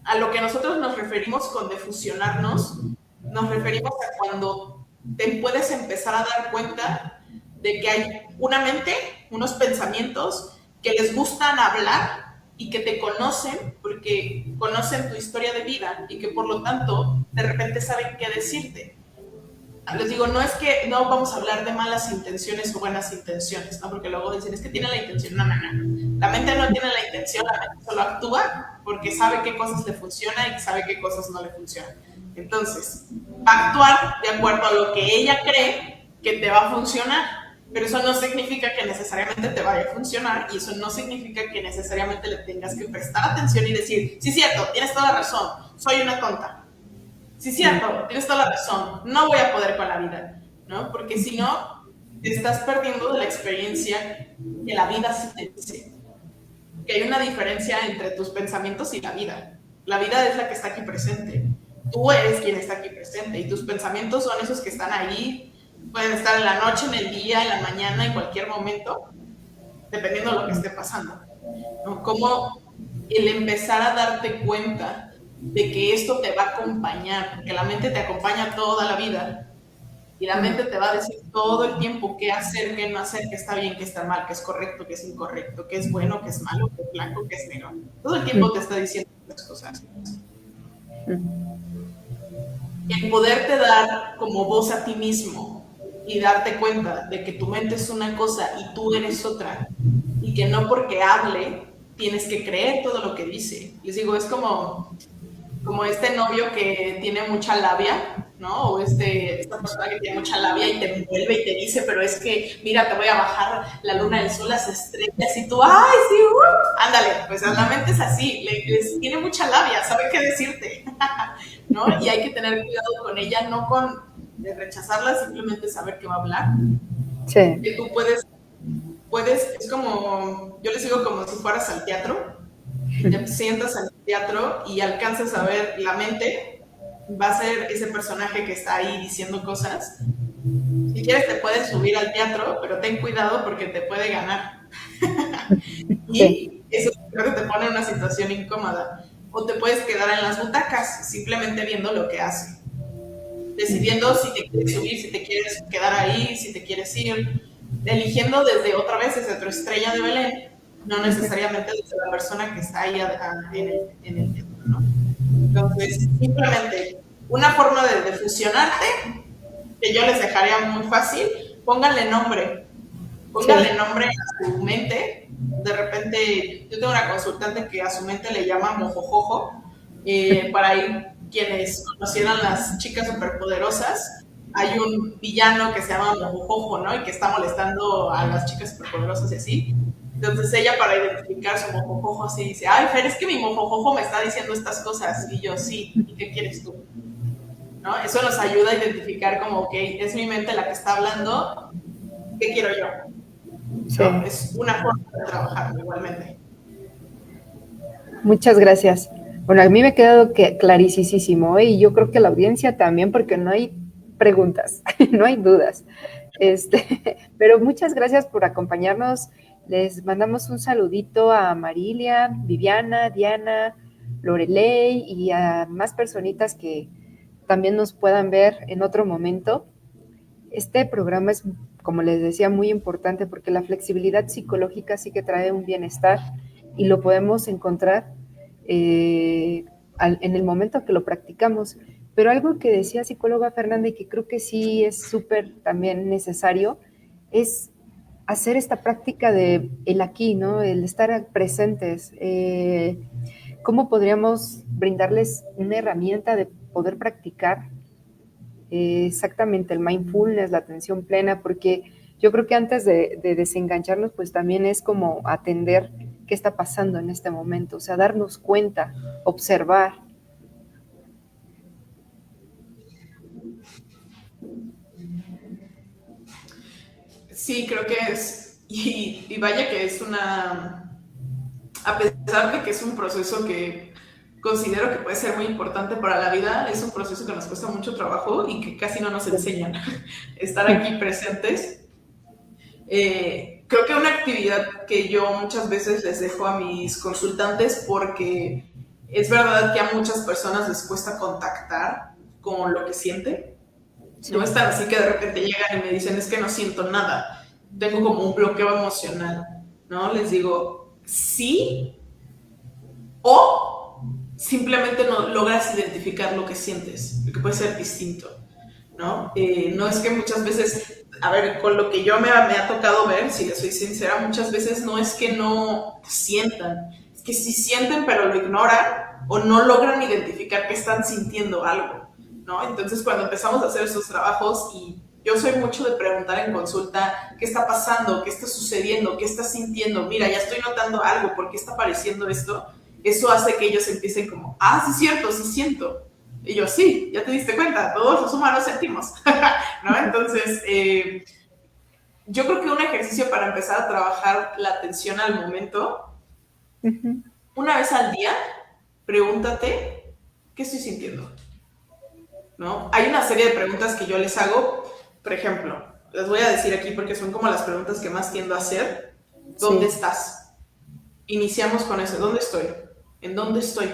a lo que nosotros nos referimos con defusionarnos, nos referimos a cuando te puedes empezar a dar cuenta de que hay una mente, unos pensamientos que les gustan hablar y que te conocen porque conocen tu historia de vida y que por lo tanto de repente saben qué decirte. les digo, no es que no vamos a hablar de malas intenciones o buenas intenciones, ¿no? Porque luego dicen, es que tiene la intención, no, no, no. La mente no tiene la intención, la mente solo actúa porque sabe qué cosas le funcionan y sabe qué cosas no le funcionan. Entonces, va a actuar de acuerdo a lo que ella cree que te va a funcionar, pero eso no significa que necesariamente te vaya a funcionar y eso no significa que necesariamente le tengas que prestar atención y decir, sí, cierto, tienes toda la razón, soy una tonta. Sí, cierto, tienes toda la razón, no voy a poder con la vida, ¿no? Porque si no, te estás perdiendo de la experiencia que la vida sí te dice. Que hay una diferencia entre tus pensamientos y la vida. La vida es la que está aquí presente. Tú eres quien está aquí presente y tus pensamientos son esos que están ahí. Pueden estar en la noche, en el día, en la mañana, en cualquier momento, dependiendo de lo que esté pasando, ¿no? Como el empezar a darte cuenta de que esto te va a acompañar, porque la mente te acompaña toda la vida y la mente te va a decir todo el tiempo qué hacer, qué no hacer, qué está bien, qué está mal, qué es correcto, qué es incorrecto, qué es bueno, qué es malo, qué es blanco, qué es negro. Todo el tiempo te está diciendo las cosas. El poderte dar como voz a ti mismo y darte cuenta de que tu mente es una cosa y tú eres otra y que no porque hable tienes que creer todo lo que dice. Les digo, es como este novio que tiene mucha labia, ¿no? O esta persona que tiene mucha labia y te envuelve y te dice, pero es que, mira, te voy a bajar la luna, el sol, las estrellas, y tú, ¡ay, sí! Ándale, pues la mente es así, les tiene mucha labia, sabe qué decirte, ¿no? Y hay que tener cuidado con ella, no con de rechazarla, simplemente saber que va a hablar. Sí. Que tú puedes, es como, yo les digo como si fueras al teatro, y te sientas al teatro y alcanzas a ver la mente, va a ser ese personaje que está ahí diciendo cosas. Si quieres te puedes subir al teatro, pero ten cuidado porque te puede ganar. Sí. Y eso creo que te pone en una situación incómoda. O te puedes quedar en las butacas simplemente viendo lo que hace. Decidiendo si te quieres subir, si te quieres quedar ahí, si te quieres ir. Eligiendo desde otra vez, desde tu estrella de Belén, no necesariamente desde la persona que está ahí en el templo, ¿no? Entonces, simplemente una forma de fusionarte, que yo les dejaría muy fácil, pónganle nombre. Pónganle Sí. nombre a su mente. De repente, yo tengo una consultante que a su mente le llama mojojojo, para ir quienes conocieran las chicas superpoderosas. Hay un villano que se llama Mojojojo, ¿no? Y que está molestando a las chicas superpoderosas y así. Entonces ella para identificar su mojojojo así dice, ay, Fer, es que mi mojojojo me está diciendo estas cosas. Y yo, sí, ¿y qué quieres tú? ¿No? Eso nos ayuda a identificar como, ok, es mi mente la que está hablando, ¿qué quiero yo? Sí. ¿No? Es una forma de trabajar igualmente. Muchas gracias. Bueno, a mí me ha quedado clarísimo, y yo creo que la audiencia también, porque no hay preguntas, no hay dudas. Pero muchas gracias por acompañarnos. Les mandamos un saludito a Marilia, Viviana, Diana, Lorelei y a más personitas que también nos puedan ver en otro momento. Este programa es, como les decía, muy importante porque la flexibilidad psicológica sí que trae un bienestar y lo podemos encontrar en el momento que lo practicamos. Pero algo que decía psicóloga Fernanda y que creo que sí es súper también necesario es hacer esta práctica de el aquí, ¿no? El estar presentes. ¿Cómo podríamos brindarles una herramienta de poder practicar exactamente el mindfulness, la atención plena? Porque yo creo que antes de desengancharnos, pues también es como atender qué está pasando en este momento, o sea, darnos cuenta, observar. Sí, creo que es, y vaya que es a pesar de que es un proceso que considero que puede ser muy importante para la vida, es un proceso que nos cuesta mucho trabajo y que casi no nos enseñan. Estar aquí presentes. Creo que una actividad que yo muchas veces les dejo a mis consultantes, porque es verdad que a muchas personas les cuesta contactar con lo que sienten. Sí. No es tan así que de repente llegan y me dicen, es que no siento nada, tengo como un bloqueo emocional, ¿no? Les digo, sí, o simplemente no logras identificar lo que sientes, porque puede ser distinto, ¿no? No es que muchas veces, a ver, con lo que yo me ha tocado ver, si le soy sincera, muchas veces no es que no sientan, es que sí sienten pero lo ignoran o no logran identificar que están sintiendo algo, ¿no? Entonces cuando empezamos a hacer esos trabajos y yo soy mucho de preguntar en consulta qué está pasando, qué está sucediendo, qué estás sintiendo, mira, ya estoy notando algo, ¿por qué está apareciendo esto? Eso hace que ellos empiecen como, ah, sí es cierto, sí siento. Y yo, sí, ya te diste cuenta, todos los humanos sentimos, ¿no? Entonces, yo creo que un ejercicio para empezar a trabajar la atención al momento, una vez al día, pregúntate, ¿qué estoy sintiendo? ¿No? Hay una serie de preguntas que yo les hago, por ejemplo, les voy a decir aquí porque son como las preguntas que más tiendo a hacer. ¿Dónde estás? Iniciamos con eso, ¿dónde estoy? ¿En dónde estoy?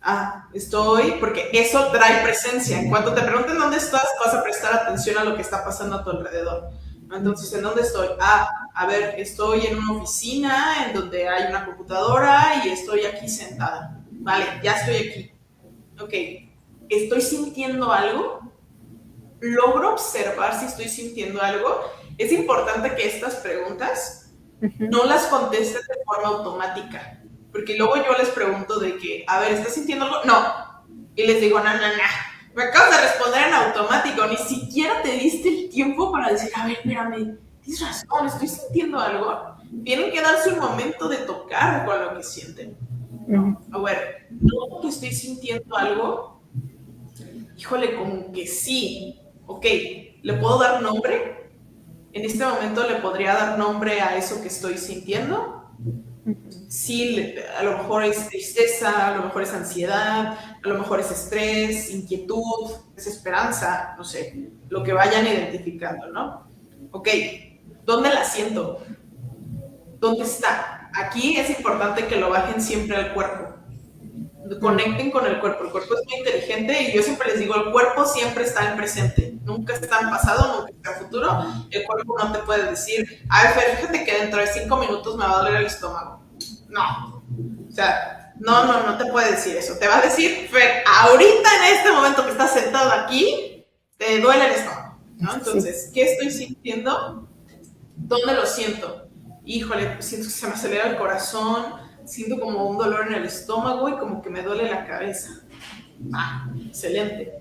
Ah, estoy, porque eso trae presencia. En cuanto te pregunten dónde estás, vas a prestar atención a lo que está pasando a tu alrededor. Entonces, ¿en dónde estoy? Ah, a ver, estoy en una oficina en donde hay una computadora y estoy aquí sentada. Vale, ya estoy aquí. Ok, ¿estoy sintiendo algo? ¿Logro observar si estoy sintiendo algo? Es importante que estas preguntas no las contestes de forma automática. Porque luego yo les pregunto de que, a ver, ¿estás sintiendo algo? No. Y les digo, no. Me acabas de responder en automático. Ni siquiera te diste el tiempo para decir, a ver, espérame, tienes razón, estoy sintiendo algo. Tienen que darse un momento de tocar con lo que sienten. No. A ver, no que estoy sintiendo algo. Híjole, como que sí. Ok, ¿le puedo dar nombre? En este momento le podría dar nombre a eso que estoy sintiendo. Sí, a lo mejor es tristeza, a lo mejor es ansiedad, a lo mejor es estrés, inquietud, desesperanza, no sé, lo que vayan identificando, ¿no? Ok, ¿dónde la siento? ¿Dónde está? Aquí es importante que lo bajen siempre al cuerpo. Conecten con el cuerpo es muy inteligente y yo siempre les digo, el cuerpo siempre está en presente, nunca está en pasado, nunca está en futuro. El cuerpo no te puede decir, a ver, Fer, fíjate que dentro de 5 minutos me va a doler el estómago. No, o sea, no te puede decir eso. Te va a decir, Fer, ahorita en este momento que estás sentado aquí, te duele el estómago, ¿no? Entonces, ¿qué estoy sintiendo? ¿Dónde lo siento? Híjole, siento que se me acelera el corazón, siento como un dolor en el estómago y como que me duele la cabeza. Ah, excelente.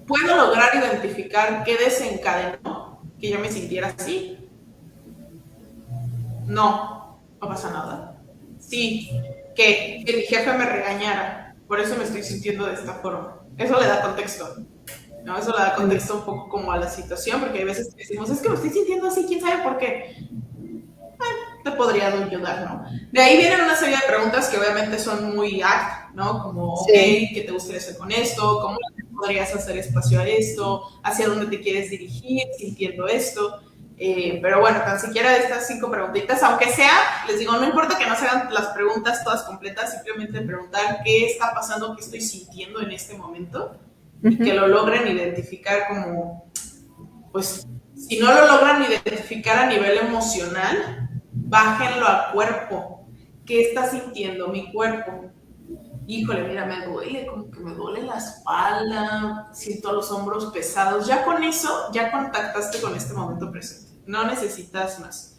¿Puedo lograr identificar qué desencadenó que yo me sintiera así? No pasa nada. Sí, que mi jefe me regañara, por eso me estoy sintiendo de esta forma. Eso le da contexto, ¿no? Eso le da contexto un poco como a la situación, porque hay veces que decimos, es que me estoy sintiendo así, quién sabe por qué. Te podría ayudar, ¿no? De ahí vienen una serie de preguntas que obviamente son muy ¿no? Como, ok, ¿qué te gustaría hacer con esto? ¿Cómo podrías hacer espacio a esto? ¿Hacia dónde te quieres dirigir sintiendo esto? Pero bueno, tan siquiera estas 5 preguntitas, aunque sea, les digo, no importa que no se hagan las preguntas todas completas, simplemente preguntar qué está pasando, qué estoy sintiendo en este momento, y que lo logren identificar como, pues, si no lo logran identificar a nivel emocional, bájenlo al cuerpo. ¿Qué está sintiendo mi cuerpo? Híjole, mira, me duele, como que me duele la espalda, siento los hombros pesados. Ya con eso, ya contactaste con este momento presente. No necesitas más.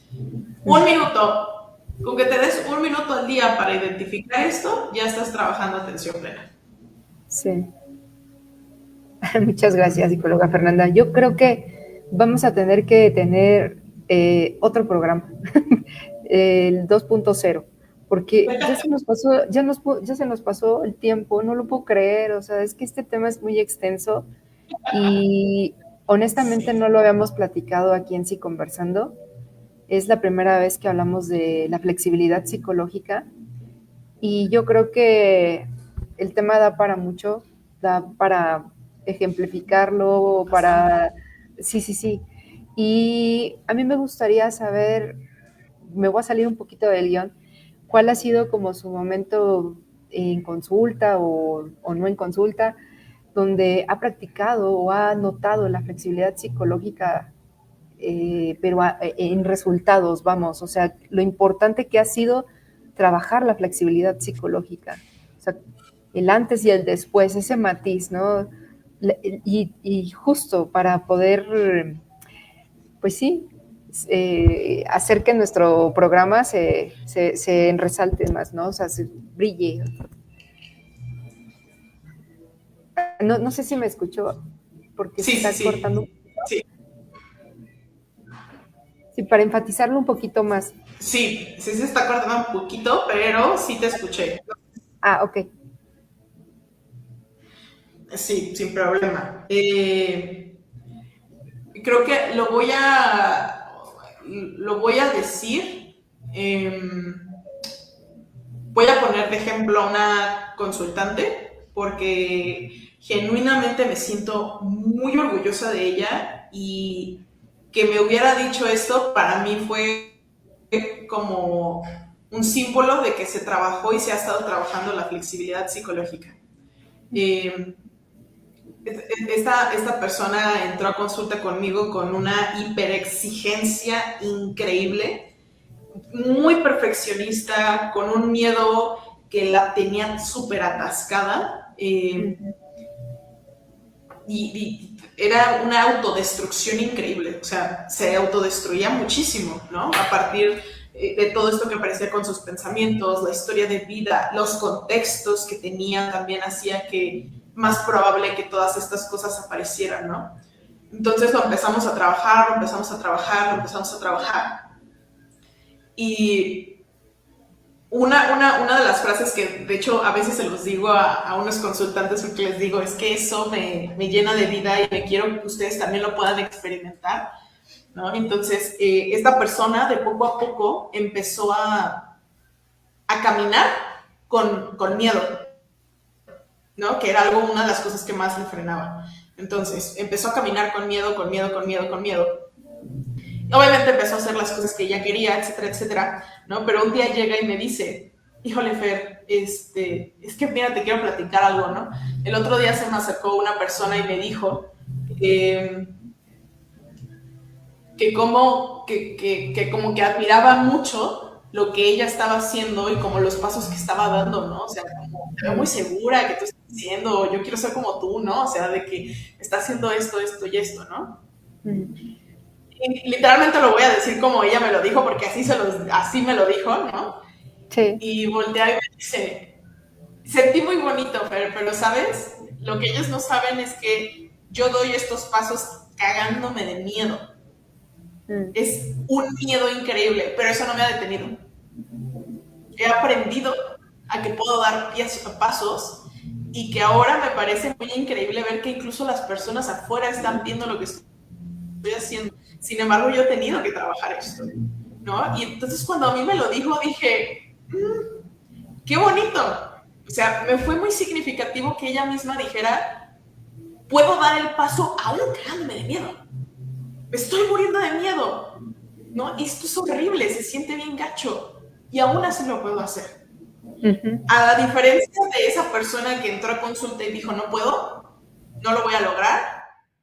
1 minuto. Con que te des 1 minuto al día para identificar esto, ya estás trabajando atención plena. Sí. Muchas gracias, psicóloga Fernanda. Yo creo que vamos a tener que tener otro programa, el 2.0, porque ya se nos pasó el tiempo, no lo puedo creer, o sea, es que este tema es muy extenso y honestamente no lo habíamos platicado aquí en Sí Conversando. Es la primera vez que hablamos de la flexibilidad psicológica y yo creo que el tema da para mucho, da para ejemplificarlo, para... Sí. Y a mí me gustaría saber, me voy a salir un poquito del guión, cuál ha sido como su momento en consulta o no en consulta, donde ha practicado o ha notado la flexibilidad psicológica, pero en resultados, vamos, o sea, lo importante que ha sido trabajar la flexibilidad psicológica, o sea, el antes y el después, ese matiz, ¿no? Y justo para poder, pues sí, hacer que nuestro programa se resalte más, ¿no? O sea, se brille. No sé si me escuchó, porque se Sí, sí, está cortando un sí. poquito. Sí, Sí, para enfatizarlo un poquito más. sí, sí se está cortando un poquito, pero sí te escuché. Ah, ok. Sí, sin problema. Creo que lo voy a decir. Voy a poner de ejemplo a una consultante porque genuinamente me siento muy orgullosa de ella y que me hubiera dicho esto para mí fue como un símbolo de que se trabajó y se ha estado trabajando la flexibilidad psicológica. Eh, esta persona entró a consulta conmigo con una hiperexigencia increíble, muy perfeccionista, con un miedo que la tenía súper atascada. Y era una autodestrucción increíble, o sea, se autodestruía muchísimo, ¿no? A partir de todo esto que aparecía con sus pensamientos, la historia de vida, los contextos que tenía también hacía que más probable que todas estas cosas aparecieran, ¿no? Entonces lo empezamos a trabajar, lo empezamos a trabajar, lo empezamos a trabajar. Y una de las frases que de hecho a veces se los digo a unos consultantes porque les digo es que eso me llena de vida y me quiero que ustedes también lo puedan experimentar, ¿no? Entonces, esta persona de poco a poco empezó a caminar con miedo, ¿no? Que era algo, una de las cosas que más le frenaba. Entonces, empezó a caminar con miedo, con miedo, con miedo, con miedo. Obviamente empezó a hacer las cosas que ella quería, etcétera, etcétera, ¿no? Pero un día llega y me dice, híjole, Fer, es que mira, te quiero platicar algo, ¿no? El otro día se me acercó una persona y me dijo que como que admiraba mucho lo que ella estaba haciendo y como los pasos que estaba dando, ¿no? O sea, como te veo muy segura que tú estás haciendo, yo quiero ser como tú, ¿no? O sea, de que está haciendo esto, esto y esto, ¿no? Y literalmente lo voy a decir como ella me lo dijo, porque así me lo dijo, ¿no? Sí. Y voltea y me dice, sentí muy bonito, pero ¿sabes? Lo que ellos no saben es que yo doy estos pasos cagándome de miedo. Es un miedo increíble, pero eso no me ha detenido. He aprendido a que puedo dar pasos y que ahora me parece muy increíble ver que incluso las personas afuera están viendo lo que estoy haciendo. Sin embargo, yo he tenido que trabajar esto, ¿no? Y entonces cuando a mí me lo dijo, dije, qué bonito. O sea, me fue muy significativo que ella misma dijera, puedo dar el paso aún cagándome de miedo. Me estoy muriendo de miedo, ¿no? Esto es horrible, se siente bien gacho. Y aún así lo puedo hacer. A la diferencia de esa persona que entró a consulta y dijo, no puedo, no lo voy a lograr,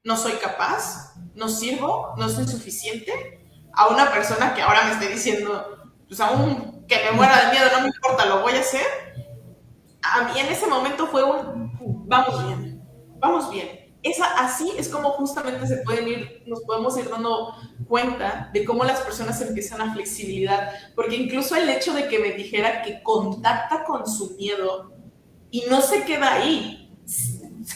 no soy capaz, no sirvo, no soy suficiente, a una persona que ahora me esté diciendo, pues aún que me muera de miedo, no me importa, lo voy a hacer. A mí en ese momento fue vamos bien, vamos bien. Así es como justamente nos podemos ir dando cuenta de cómo las personas empiezan a flexibilidad, porque incluso el hecho de que me dijera que contacta con su miedo y no se queda ahí,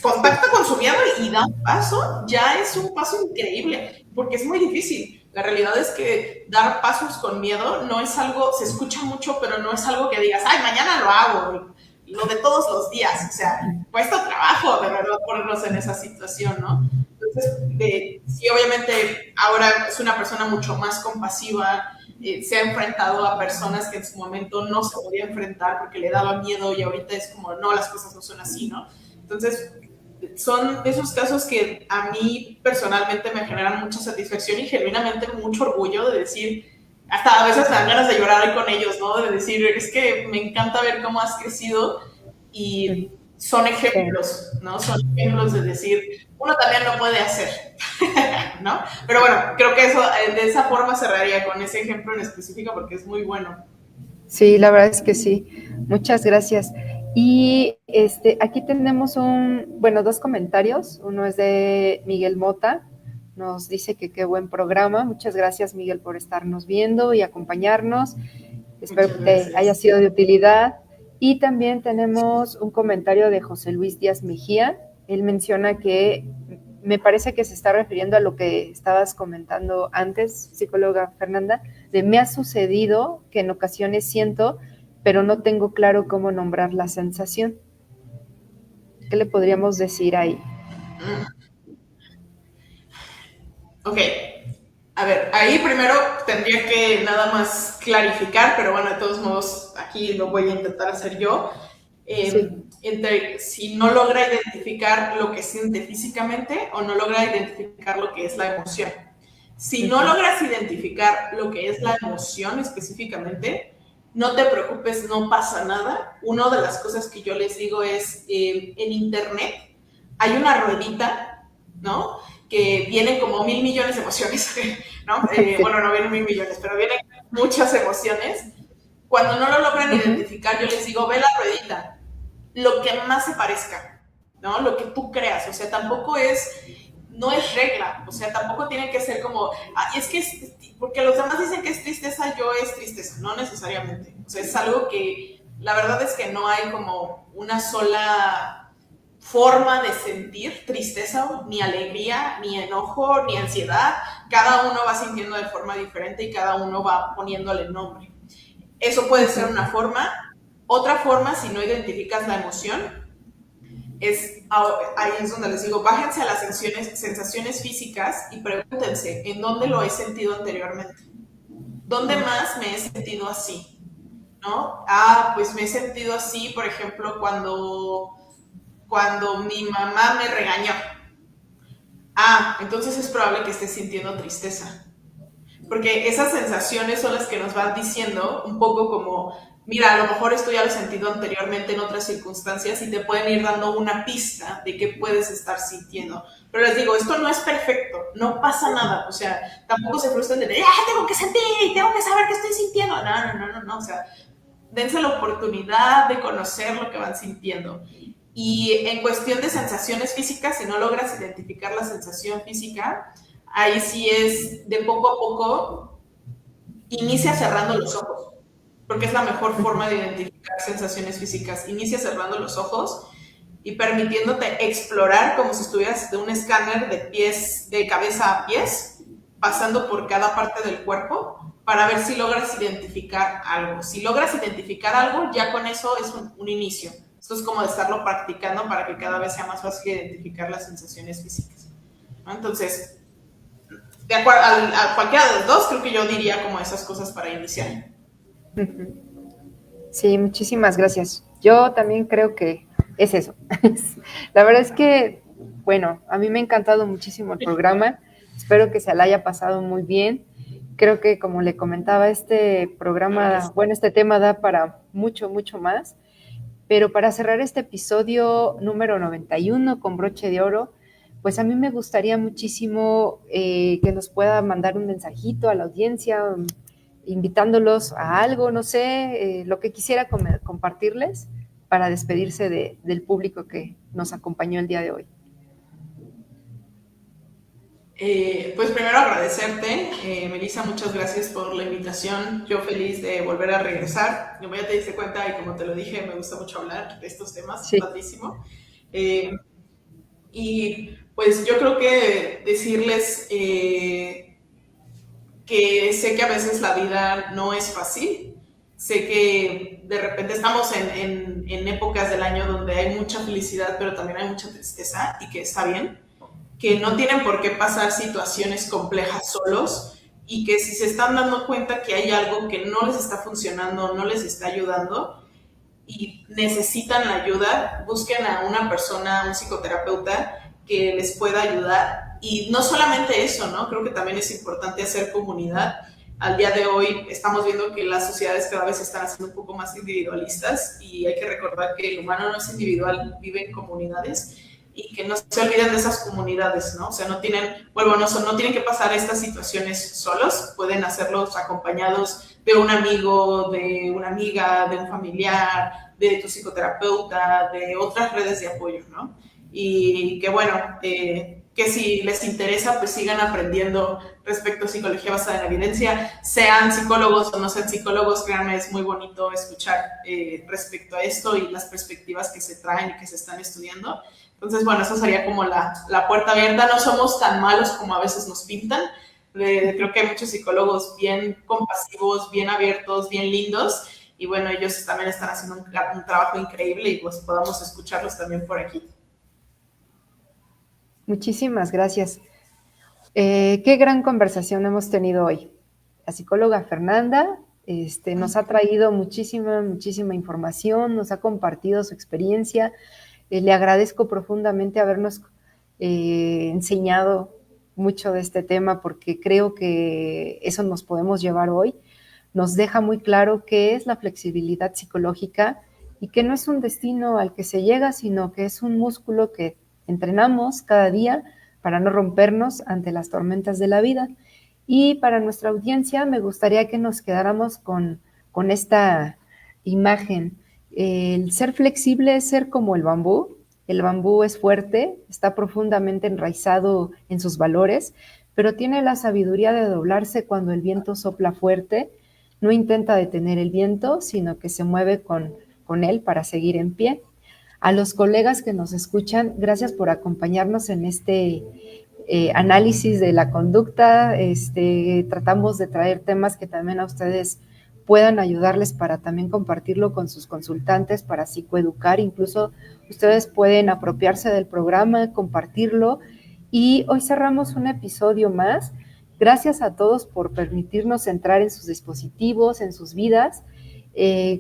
contacta con su miedo y da un paso, ya es un paso increíble, porque es muy difícil. La realidad es que dar pasos con miedo no es algo, se escucha mucho, pero no es algo que digas, ay, mañana lo hago, lo de todos los días. O sea, cuesta trabajo de verdad ponernos en esa situación, ¿no? Entonces, sí, obviamente ahora es una persona mucho más compasiva, se ha enfrentado a personas que en su momento no se podía enfrentar porque le daba miedo y ahorita es como, no, las cosas no son así, ¿no? Entonces, son esos casos que a mí personalmente me generan mucha satisfacción y genuinamente mucho orgullo de decir, hasta a veces me dan ganas de llorar con ellos, ¿no? De decir, es que me encanta ver cómo has crecido y son ejemplos, ¿no? Son ejemplos de decir, uno también lo puede hacer, ¿no? Pero bueno, creo que eso, de esa forma cerraría con ese ejemplo en específico porque es muy bueno. Sí, la verdad es que sí. Muchas gracias. Y aquí tenemos dos comentarios. Uno es de Miguel Mota. Nos dice que qué buen programa. Muchas gracias, Miguel, por estarnos viendo y acompañarnos. Espero que te haya sido de utilidad. Y también tenemos un comentario de José Luis Díaz Mejía. Él menciona que me parece que se está refiriendo a lo que estabas comentando antes, psicóloga Fernanda, de me ha sucedido que en ocasiones siento, pero no tengo claro cómo nombrar la sensación. ¿Qué le podríamos decir ahí? Ok. A ver, ahí primero tendría que nada más clarificar, pero bueno, de todos modos, aquí lo voy a intentar hacer yo. Sí. Entre si no logra identificar lo que siente físicamente o no logra identificar lo que es la emoción. Si no logras identificar lo que es la emoción específicamente, no te preocupes, no pasa nada. Una de las cosas que yo les digo es, en internet hay una ruedita, ¿no? Que vienen como 1,000 millones de emociones, ¿no? Bueno, no vienen 1,000 millones, pero vienen muchas emociones. Cuando no lo logran identificar, yo les digo, ve la ruedita, lo que más se parezca, ¿no? Lo que tú creas, o sea, tampoco no es regla, o sea, tampoco tiene que ser como, es que porque los demás dicen que es tristeza, yo es tristeza, no necesariamente, o sea, es algo que la verdad es que no hay como una sola forma de sentir tristeza, ni alegría, ni enojo, ni ansiedad, cada uno va sintiendo de forma diferente y cada uno va poniéndole nombre. Eso puede ser una forma. Otra forma, si no identificas la emoción, ahí es donde les digo, bájense a las sensaciones físicas y pregúntense, ¿en dónde lo he sentido anteriormente? ¿Dónde más me he sentido así? ¿No? Pues me he sentido así, por ejemplo, cuando mi mamá me regañó. Entonces es probable que estés sintiendo tristeza. Porque esas sensaciones son las que nos van diciendo un poco como, mira, a lo mejor esto ya lo he sentido anteriormente en otras circunstancias y te pueden ir dando una pista de qué puedes estar sintiendo. Pero les digo, esto no es perfecto, no pasa nada, o sea, tampoco se frustran de, tengo que sentir, tengo que saber qué estoy sintiendo. No, o sea, dense la oportunidad de conocer lo que van sintiendo. Y en cuestión de sensaciones físicas, si no logras identificar la sensación física, ahí sí es de poco a poco, inicia cerrando los ojos, porque es la mejor forma de identificar sensaciones físicas. Inicia cerrando los ojos y permitiéndote explorar como si estuvieras de un escáner de pies, de cabeza a pies, pasando por cada parte del cuerpo para ver si logras identificar algo. Si logras identificar algo, ya con eso es un inicio. Esto es como de estarlo practicando para que cada vez sea más fácil identificar las sensaciones físicas, ¿no? Entonces, de acuerdo a cualquiera de los dos, creo que yo diría como esas cosas para iniciar. Sí, muchísimas gracias. Yo también creo que es eso. La verdad es que, bueno, a mí me ha encantado muchísimo el programa. Espero que se la haya pasado muy bien. Creo que, como le comentaba, este programa, bueno, este tema da para mucho, mucho más. Pero para cerrar este episodio número 91 con broche de oro, pues a mí me gustaría muchísimo que nos pueda mandar un mensajito a la audiencia, invitándolos a algo, no sé, lo que quisiera compartirles para despedirse del público que nos acompañó el día de hoy. Pues primero agradecerte, Melissa, muchas gracias por la invitación. Yo feliz de volver a regresar. Como ya te diste cuenta y como te lo dije, me gusta mucho hablar de estos temas, sí. Padrísimo. Y pues yo creo que decirles que sé que a veces la vida no es fácil. Sé que de repente estamos en épocas del año donde hay mucha felicidad, pero también hay mucha tristeza y que está bien. Que no tienen por qué pasar situaciones complejas solos y que si se están dando cuenta que hay algo que no les está funcionando, no les está ayudando y necesitan la ayuda, busquen a una persona, un psicoterapeuta que les pueda ayudar. Y no solamente eso, ¿no? Creo que también es importante hacer comunidad. Al día de hoy estamos viendo que las sociedades cada vez se están haciendo un poco más individualistas y hay que recordar que el humano no es individual, vive en comunidades. y que no se olviden de esas comunidades, ¿no? O sea, no tienen, no tienen que pasar estas situaciones solos, pueden hacerlos acompañados de un amigo, de una amiga, de un familiar, de tu psicoterapeuta, de otras redes de apoyo, ¿no? Y que bueno, que si les interesa, pues sigan aprendiendo respecto a psicología basada en la evidencia, sean psicólogos o no sean psicólogos, créanme, es muy bonito escuchar respecto a esto y las perspectivas que se traen y que se están estudiando. Entonces, bueno, eso sería como la puerta abierta. No somos tan malos como a veces nos pintan. Creo que hay muchos psicólogos bien compasivos, bien abiertos, bien lindos. Y bueno, ellos también están haciendo un trabajo increíble y pues podamos escucharlos también por aquí. Muchísimas gracias. Qué gran conversación hemos tenido hoy. La psicóloga Fernanda nos ha traído muchísima información, nos ha compartido su experiencia. Le agradezco profundamente habernos enseñado mucho de este tema porque creo que eso nos podemos llevar hoy. Nos deja muy claro qué es la flexibilidad psicológica y que no es un destino al que se llega, sino que es un músculo que entrenamos cada día para no rompernos ante las tormentas de la vida. Y para nuestra audiencia me gustaría que nos quedáramos con esta imagen. El ser flexible es ser como el bambú. El bambú es fuerte, está profundamente enraizado en sus valores, pero tiene la sabiduría de doblarse cuando el viento sopla fuerte. No intenta detener el viento, sino que se mueve con él para seguir en pie. A los colegas que nos escuchan, gracias por acompañarnos en este análisis de la conducta. Tratamos de traer temas que también a ustedes puedan ayudarles para también compartirlo con sus consultantes, para psicoeducar. Incluso ustedes pueden apropiarse del programa, compartirlo. Y hoy cerramos un episodio más. Gracias a todos por permitirnos entrar en sus dispositivos, en sus vidas,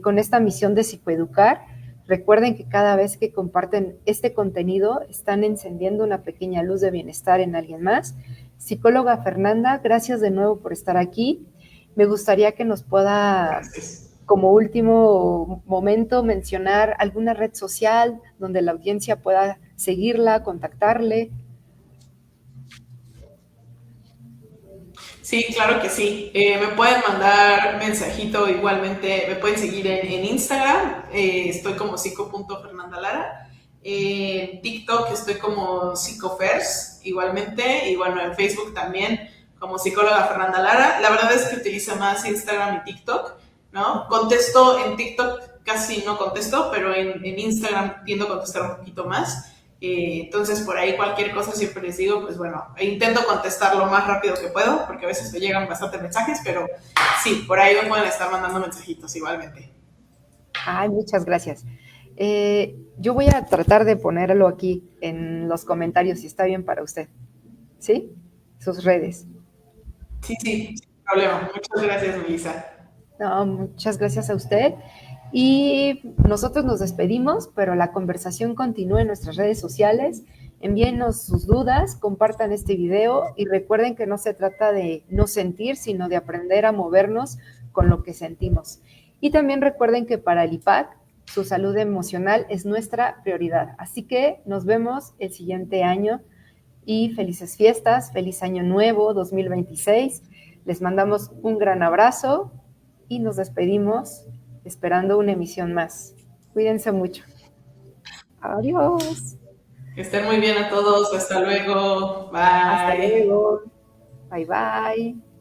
con esta misión de psicoeducar. Recuerden que cada vez que comparten este contenido están encendiendo una pequeña luz de bienestar en alguien más. Psicóloga Fernanda, gracias de nuevo por estar aquí. Me gustaría que nos pueda, como último momento, mencionar alguna red social donde la audiencia pueda seguirla, contactarle. Sí, claro que sí. Me pueden mandar mensajito igualmente, me pueden seguir en Instagram, estoy como psico.fernandalara. En TikTok estoy como psicofers igualmente, y bueno, en Facebook también como psicóloga Fernanda Lara. La verdad es que utilizo más Instagram y TikTok, ¿no? Contesto en TikTok, casi no contesto, pero en Instagram tiendo a contestar un poquito más. Entonces, por ahí cualquier cosa siempre les digo, pues bueno, intento contestar lo más rápido que puedo, porque a veces me llegan bastantes mensajes, pero sí, por ahí me pueden estar mandando mensajitos igualmente. Ay, muchas gracias. Yo voy a tratar de ponerlo aquí en los comentarios, si está bien para usted. ¿Sí? Sus redes. Sí, sin problema. Muchas gracias, Melissa. No, muchas gracias a usted. Y nosotros nos despedimos, pero la conversación continúa en nuestras redes sociales. Envíenos sus dudas, compartan este video y recuerden que no se trata de no sentir, sino de aprender a movernos con lo que sentimos. Y también recuerden que para el IPAC, su salud emocional es nuestra prioridad. Así que nos vemos el siguiente año y felices fiestas, feliz año nuevo 2026. Les mandamos un gran abrazo y nos despedimos esperando una emisión más. Cuídense mucho. Adiós. Que estén muy bien a todos. Hasta luego. Bye. Hasta luego. Bye bye.